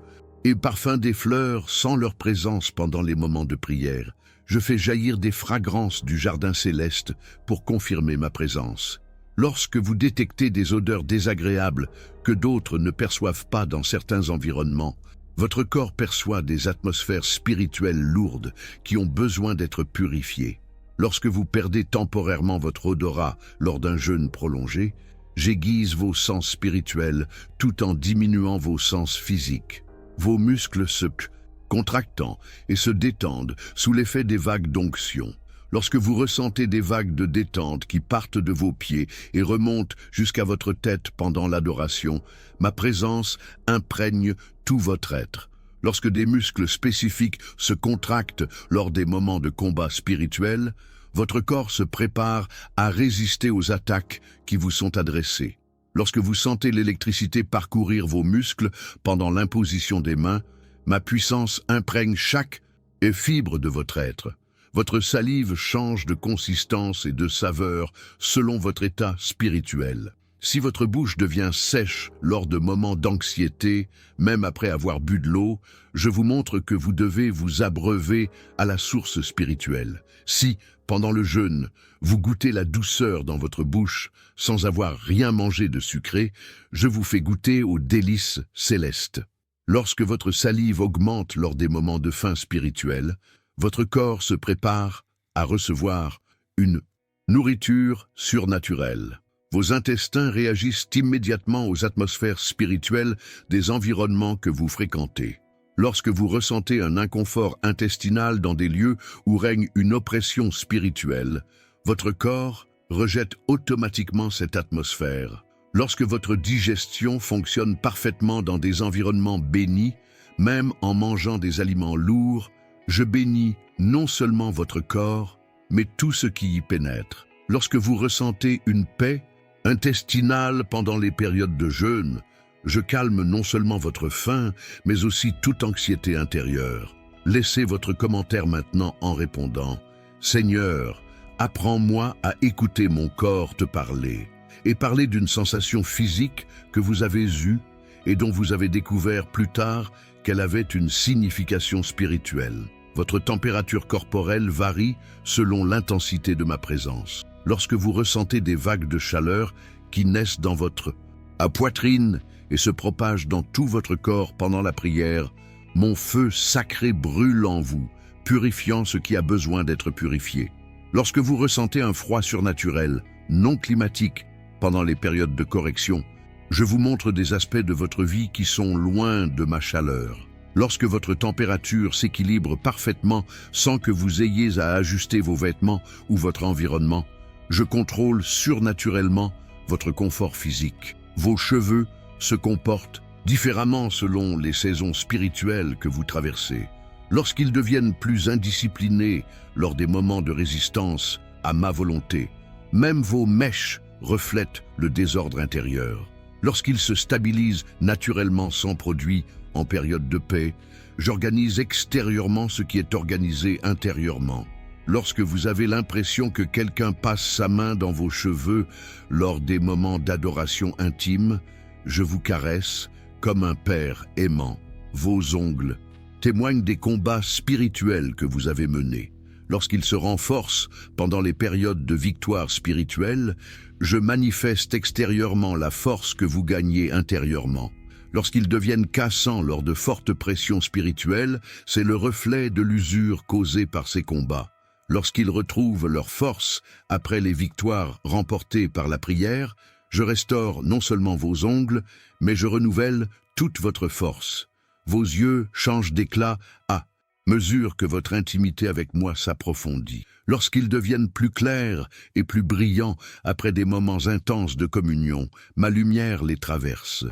parfum des fleurs sans leur présence pendant les moments de prière, je fais jaillir des fragrances du jardin céleste pour confirmer ma présence. Lorsque vous détectez des odeurs désagréables que d'autres ne perçoivent pas dans certains environnements, votre corps perçoit des atmosphères spirituelles lourdes qui ont besoin d'être purifiées. Lorsque vous perdez temporairement votre odorat lors d'un jeûne prolongé, j'aiguise vos sens spirituels tout en diminuant vos sens physiques. Vos muscles se contractant et se détendent sous l'effet des vagues d'onction. Lorsque vous ressentez des vagues de détente qui partent de vos pieds et remontent jusqu'à votre tête pendant l'adoration, ma présence imprègne tout votre être. Lorsque des muscles spécifiques se contractent lors des moments de combat spirituel, votre corps se prépare à résister aux attaques qui vous sont adressées. Lorsque vous sentez l'électricité parcourir vos muscles pendant l'imposition des mains, ma puissance imprègne chaque fibre de votre être. Votre salive change de consistance et de saveur selon votre état spirituel. Si votre bouche devient sèche lors de moments d'anxiété, même après avoir bu de l'eau, je vous montre que vous devez vous abreuver à la source spirituelle. Si, pendant le jeûne, vous goûtez la douceur dans votre bouche sans avoir rien mangé de sucré, je vous fais goûter aux délices célestes. Lorsque votre salive augmente lors des moments de faim spirituelle, votre corps se prépare à recevoir une nourriture surnaturelle. Vos intestins réagissent immédiatement aux atmosphères spirituelles des environnements que vous fréquentez. Lorsque vous ressentez un inconfort intestinal dans des lieux où règne une oppression spirituelle, votre corps rejette automatiquement cette atmosphère. Lorsque votre digestion fonctionne parfaitement dans des environnements bénis, même en mangeant des aliments lourds, je bénis non seulement votre corps, mais tout ce qui y pénètre. Lorsque vous ressentez une paix intestinale pendant les périodes de jeûne, je calme non seulement votre faim, mais aussi toute anxiété intérieure. Laissez votre commentaire maintenant en répondant « Seigneur, apprends-moi à écouter mon corps te parler » et parler d'une sensation physique que vous avez eue et dont vous avez découvert plus tard qu'elle avait une signification spirituelle. Votre température corporelle varie selon l'intensité de ma présence. Lorsque vous ressentez des vagues de chaleur qui naissent dans votre poitrine et se propagent dans tout votre corps pendant la prière, mon feu sacré brûle en vous, purifiant ce qui a besoin d'être purifié. Lorsque vous ressentez un froid surnaturel, non climatique, pendant les périodes de correction, je vous montre des aspects de votre vie qui sont loin de ma chaleur. Lorsque votre température s'équilibre parfaitement sans que vous ayez à ajuster vos vêtements ou votre environnement, je contrôle surnaturellement votre confort physique. Vos cheveux se comportent différemment selon les saisons spirituelles que vous traversez. Lorsqu'ils deviennent plus indisciplinés lors des moments de résistance à ma volonté, même vos mèches reflètent le désordre intérieur. Lorsqu'ils se stabilisent naturellement sans produit en période de paix, j'organise extérieurement ce qui est organisé intérieurement. Lorsque vous avez l'impression que quelqu'un passe sa main dans vos cheveux lors des moments d'adoration intime, je vous caresse comme un père aimant. Vos ongles témoignent des combats spirituels que vous avez menés. Lorsqu'ils se renforcent pendant les périodes de victoire spirituelle, je manifeste extérieurement la force que vous gagnez intérieurement. Lorsqu'ils deviennent cassants lors de fortes pressions spirituelles, c'est le reflet de l'usure causée par ces combats. Lorsqu'ils retrouvent leur force après les victoires remportées par la prière, je restaure non seulement vos ongles, mais je renouvelle toute votre force. Vos yeux changent d'éclat à mesure que votre intimité avec moi s'approfondit. Lorsqu'ils deviennent plus clairs et plus brillants après des moments intenses de communion, ma lumière les traverse.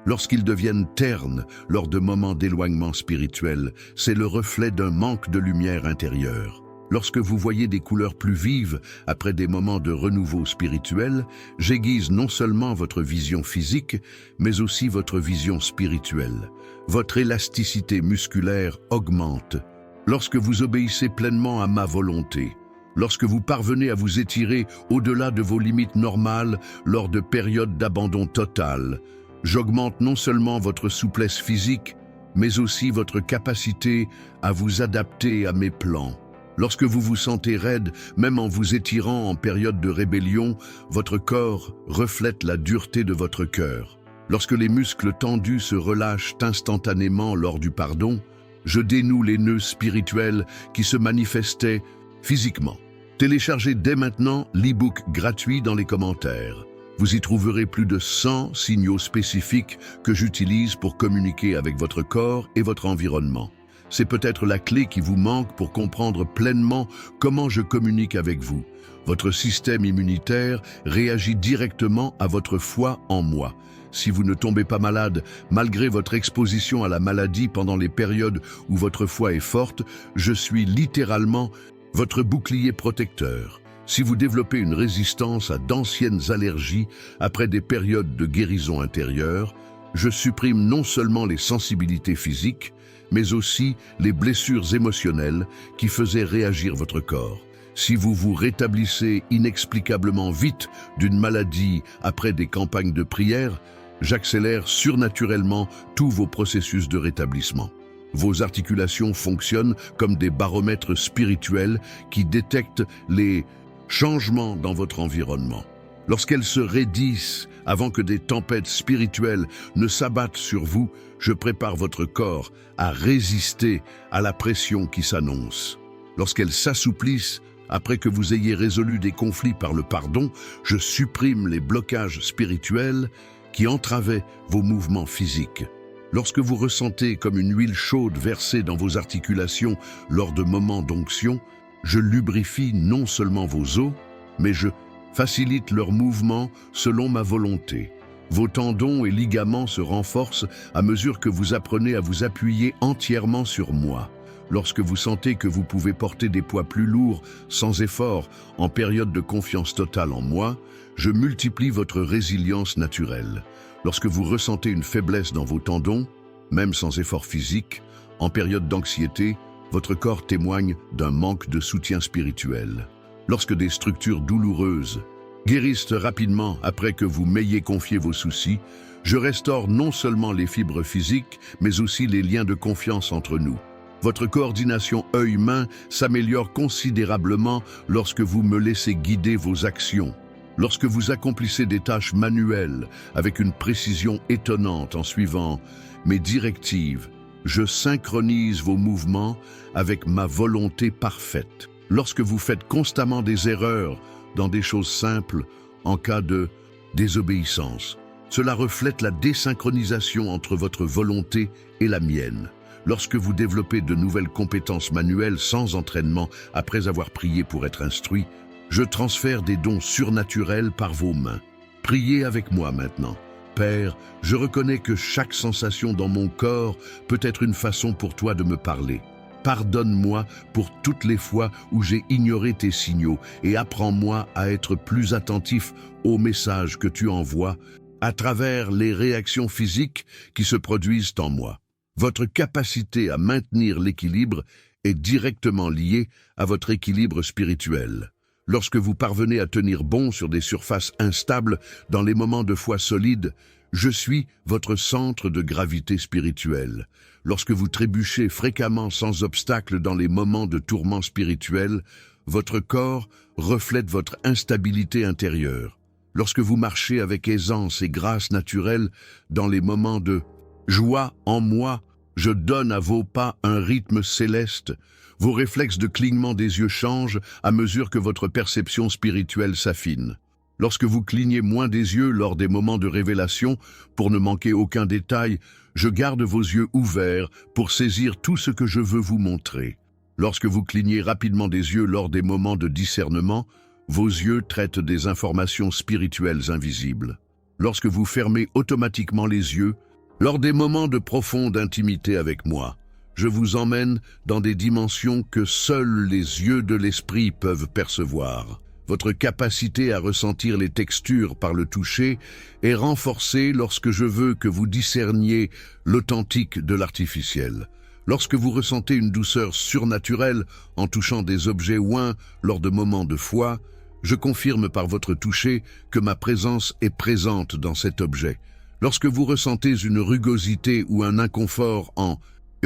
Lorsqu'ils deviennent ternes lors de moments d'éloignement spirituel, c'est le reflet d'un manque de lumière intérieure. Lorsque vous voyez des couleurs plus vives après des moments de renouveau spirituel, j'aiguise non seulement votre vision physique, mais aussi votre vision spirituelle. Votre élasticité musculaire augmente. Lorsque vous obéissez pleinement à ma volonté, lorsque vous parvenez à vous étirer au-delà de vos limites normales lors de périodes d'abandon total, j'augmente non seulement votre souplesse physique, mais aussi votre capacité à vous adapter à mes plans. Lorsque vous vous sentez raide, même en vous étirant en période de rébellion, votre corps reflète la dureté de votre cœur. Lorsque les muscles tendus se relâchent instantanément lors du pardon, je dénoue les nœuds spirituels qui se manifestaient physiquement. Téléchargez dès maintenant l'e-book gratuit dans les commentaires. Vous y trouverez plus de 100 signaux spécifiques que j'utilise pour communiquer avec votre corps et votre environnement. C'est peut-être la clé qui vous manque pour comprendre pleinement comment je communique avec vous. Votre système immunitaire réagit directement à votre foi en moi. Si vous ne tombez pas malade, malgré votre exposition à la maladie pendant les périodes où votre foi est forte, je suis littéralement votre bouclier protecteur. Si vous développez une résistance à d'anciennes allergies après des périodes de guérison intérieure, je supprime non seulement les sensibilités physiques, mais aussi les blessures émotionnelles qui faisaient réagir votre corps. Si vous vous rétablissez inexplicablement vite d'une maladie après des campagnes de prière, j'accélère surnaturellement tous vos processus de rétablissement. Vos articulations fonctionnent comme des baromètres spirituels qui détectent les changements dans votre environnement. Lorsqu'elles se raidissent avant que des tempêtes spirituelles ne s'abattent sur vous, je prépare votre corps à résister à la pression qui s'annonce. Lorsqu'elles s'assouplissent après que vous ayez résolu des conflits par le pardon, je supprime les blocages spirituels qui entravaient vos mouvements physiques. Lorsque vous ressentez comme une huile chaude versée dans vos articulations lors de moments d'onction, je lubrifie non seulement vos os, mais je facilite leur mouvement selon ma volonté. Vos tendons et ligaments se renforcent à mesure que vous apprenez à vous appuyer entièrement sur moi. Lorsque vous sentez que vous pouvez porter des poids plus lourds sans effort en période de confiance totale en moi, je multiplie votre résilience naturelle. Lorsque vous ressentez une faiblesse dans vos tendons, même sans effort physique, en période d'anxiété, votre corps témoigne d'un manque de soutien spirituel. Lorsque des structures douloureuses guérissent rapidement après que vous m'ayez confié vos soucis, je restaure non seulement les fibres physiques, mais aussi les liens de confiance entre nous. Votre coordination œil-main s'améliore considérablement lorsque vous me laissez guider vos actions. Lorsque vous accomplissez des tâches manuelles avec une précision étonnante en suivant mes directives, je synchronise vos mouvements avec ma volonté parfaite. Lorsque vous faites constamment des erreurs dans des choses simples en cas de désobéissance, cela reflète la désynchronisation entre votre volonté et la mienne. Lorsque vous développez de nouvelles compétences manuelles sans entraînement après avoir prié pour être instruit, je transfère des dons surnaturels par vos mains. Priez avec moi maintenant. Père, je reconnais que chaque sensation dans mon corps peut être une façon pour toi de me parler. Pardonne-moi pour toutes les fois où j'ai ignoré tes signaux et apprends-moi à être plus attentif aux messages que tu envoies à travers les réactions physiques qui se produisent en moi. Votre capacité à maintenir l'équilibre est directement liée à votre équilibre spirituel. Lorsque vous parvenez à tenir bon sur des surfaces instables dans les moments de foi solides, je suis votre centre de gravité spirituelle. Lorsque vous trébuchez fréquemment sans obstacle dans les moments de tourment spirituel, votre corps reflète votre instabilité intérieure. Lorsque vous marchez avec aisance et grâce naturelle dans les moments de joie en moi, je donne à vos pas un rythme céleste. Vos réflexes de clignement des yeux changent à mesure que votre perception spirituelle s'affine. Lorsque vous clignez moins des yeux lors des moments de révélation, pour ne manquer aucun détail, je garde vos yeux ouverts pour saisir tout ce que je veux vous montrer. Lorsque vous clignez rapidement des yeux lors des moments de discernement, vos yeux traitent des informations spirituelles invisibles. Lorsque vous fermez automatiquement les yeux, lors des moments de profonde intimité avec moi, je vous emmène dans des dimensions que seuls les yeux de l'esprit peuvent percevoir. Votre capacité à ressentir les textures par le toucher est renforcée lorsque je veux que vous discerniez l'authentique de l'artificiel. Lorsque vous ressentez une douceur surnaturelle en touchant des objets oints lors de moments de foi, je confirme par votre toucher que ma présence est présente dans cet objet. Lorsque vous ressentez une rugosité ou un inconfort en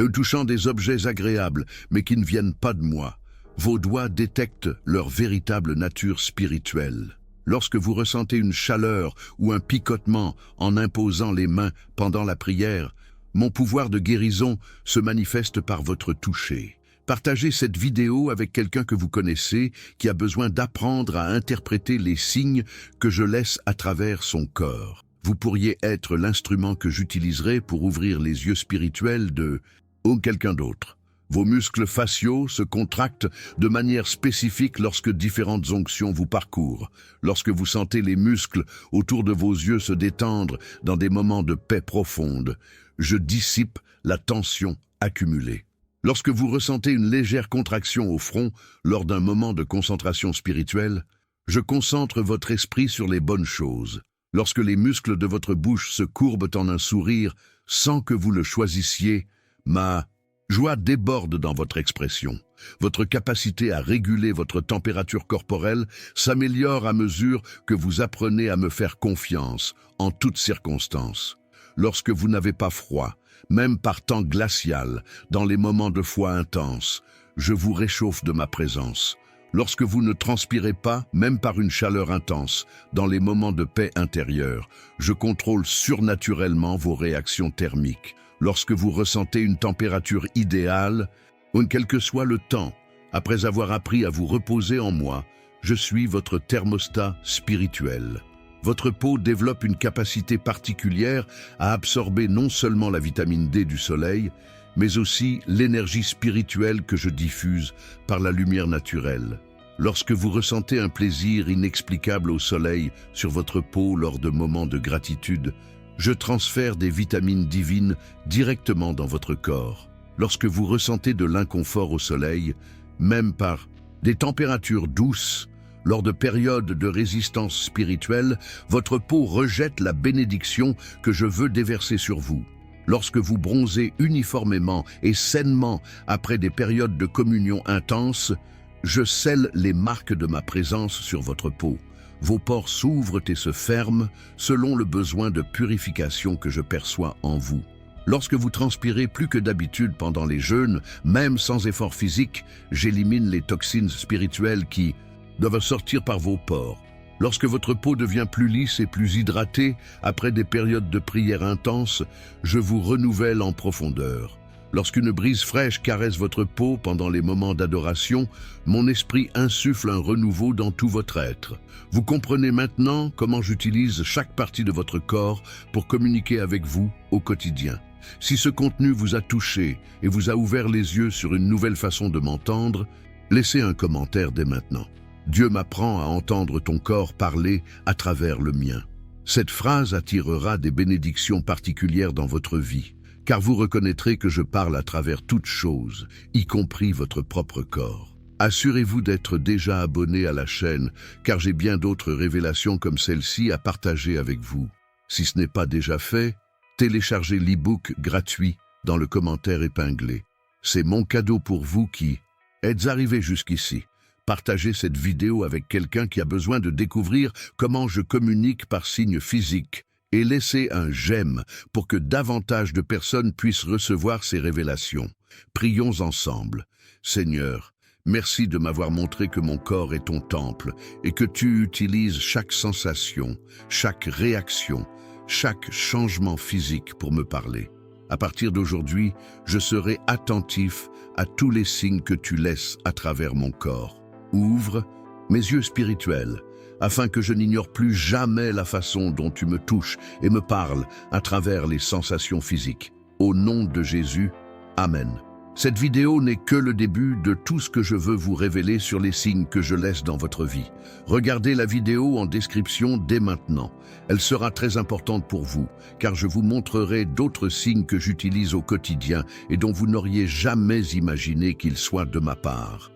touchant des objets agréables mais qui ne viennent pas de moi, vos doigts détectent leur véritable nature spirituelle. Lorsque vous ressentez une chaleur ou un picotement en imposant les mains pendant la prière, mon pouvoir de guérison se manifeste par votre toucher. Partagez cette vidéo avec quelqu'un que vous connaissez qui a besoin d'apprendre à interpréter les signes que je laisse à travers son corps. Vous pourriez être l'instrument que j'utiliserai pour ouvrir les yeux spirituels de quelqu'un d'autre. Vos muscles faciaux se contractent de manière spécifique lorsque différentes onctions vous parcourent. Lorsque vous sentez les muscles autour de vos yeux se détendre dans des moments de paix profonde, je dissipe la tension accumulée. Lorsque vous ressentez une légère contraction au front lors d'un moment de concentration spirituelle, je concentre votre esprit sur les bonnes choses. Lorsque les muscles de votre bouche se courbent en un sourire sans que vous le choisissiez, ma joie déborde dans votre expression. Votre capacité à réguler votre température corporelle s'améliore à mesure que vous apprenez à me faire confiance en toutes circonstances. Lorsque vous n'avez pas froid, même par temps glacial, dans les moments de foi intense, je vous réchauffe de ma présence. Lorsque vous ne transpirez pas, même par une chaleur intense, dans les moments de paix intérieure, je contrôle surnaturellement vos réactions thermiques. Lorsque vous ressentez une température idéale, quel que soit le temps, après avoir appris à vous reposer en moi, je suis votre thermostat spirituel. Votre peau développe une capacité particulière à absorber non seulement la vitamine D du soleil, mais aussi l'énergie spirituelle que je diffuse par la lumière naturelle. Lorsque vous ressentez un plaisir inexplicable au soleil sur votre peau lors de moments de gratitude, je transfère des vitamines divines directement dans votre corps. lorsque vous ressentez de l'inconfort au soleil, même par des températures douces, lors de périodes de résistance spirituelle, votre peau rejette la bénédiction que je veux déverser sur vous. Lorsque vous bronzez uniformément et sainement après des périodes de communion intense, je scelle les marques de ma présence sur votre peau. Vos pores s'ouvrent et se ferment selon le besoin de purification que je perçois en vous. Lorsque vous transpirez plus que d'habitude pendant les jeûnes, même sans effort physique, j'élimine les toxines spirituelles qui doivent sortir par vos pores. Lorsque votre peau devient plus lisse et plus hydratée après des périodes de prière intenses, je vous renouvelle en profondeur. Lorsqu'une brise fraîche caresse votre peau pendant les moments d'adoration, mon esprit insuffle un renouveau dans tout votre être. Vous comprenez maintenant comment j'utilise chaque partie de votre corps pour communiquer avec vous au quotidien. Si ce contenu vous a touché et vous a ouvert les yeux sur une nouvelle façon de m'entendre, laissez un commentaire dès maintenant. Dieu m'apprend à entendre ton corps parler à travers le mien. Cette phrase attirera des bénédictions particulières dans votre vie, car vous reconnaîtrez que je parle à travers toutes choses, y compris votre propre corps. Assurez-vous d'être déjà abonné à la chaîne, car j'ai bien d'autres révélations comme celle-ci à partager avec vous. Si ce n'est pas déjà fait, téléchargez l'e-book gratuit dans le commentaire épinglé. C'est mon cadeau pour vous qui êtes arrivés jusqu'ici. Partagez cette vidéo avec quelqu'un qui a besoin de découvrir comment je communique par signes physiques et laissez un j'aime pour que davantage de personnes puissent recevoir ces révélations. Prions ensemble. Seigneur, merci de m'avoir montré que mon corps est ton temple et que tu utilises chaque sensation, chaque réaction, chaque changement physique pour me parler. À partir d'aujourd'hui, je serai attentif à tous les signes que tu laisses à travers mon corps. Ouvre mes yeux spirituels, afin que je n'ignore plus jamais la façon dont tu me touches et me parles à travers les sensations physiques. Au nom de Jésus, Amen. Cette vidéo n'est que le début de tout ce que je veux vous révéler sur les signes que je laisse dans votre vie. Regardez la vidéo en description dès maintenant. Elle sera très importante pour vous, car je vous montrerai d'autres signes que j'utilise au quotidien et dont vous n'auriez jamais imaginé qu'ils soient de ma part.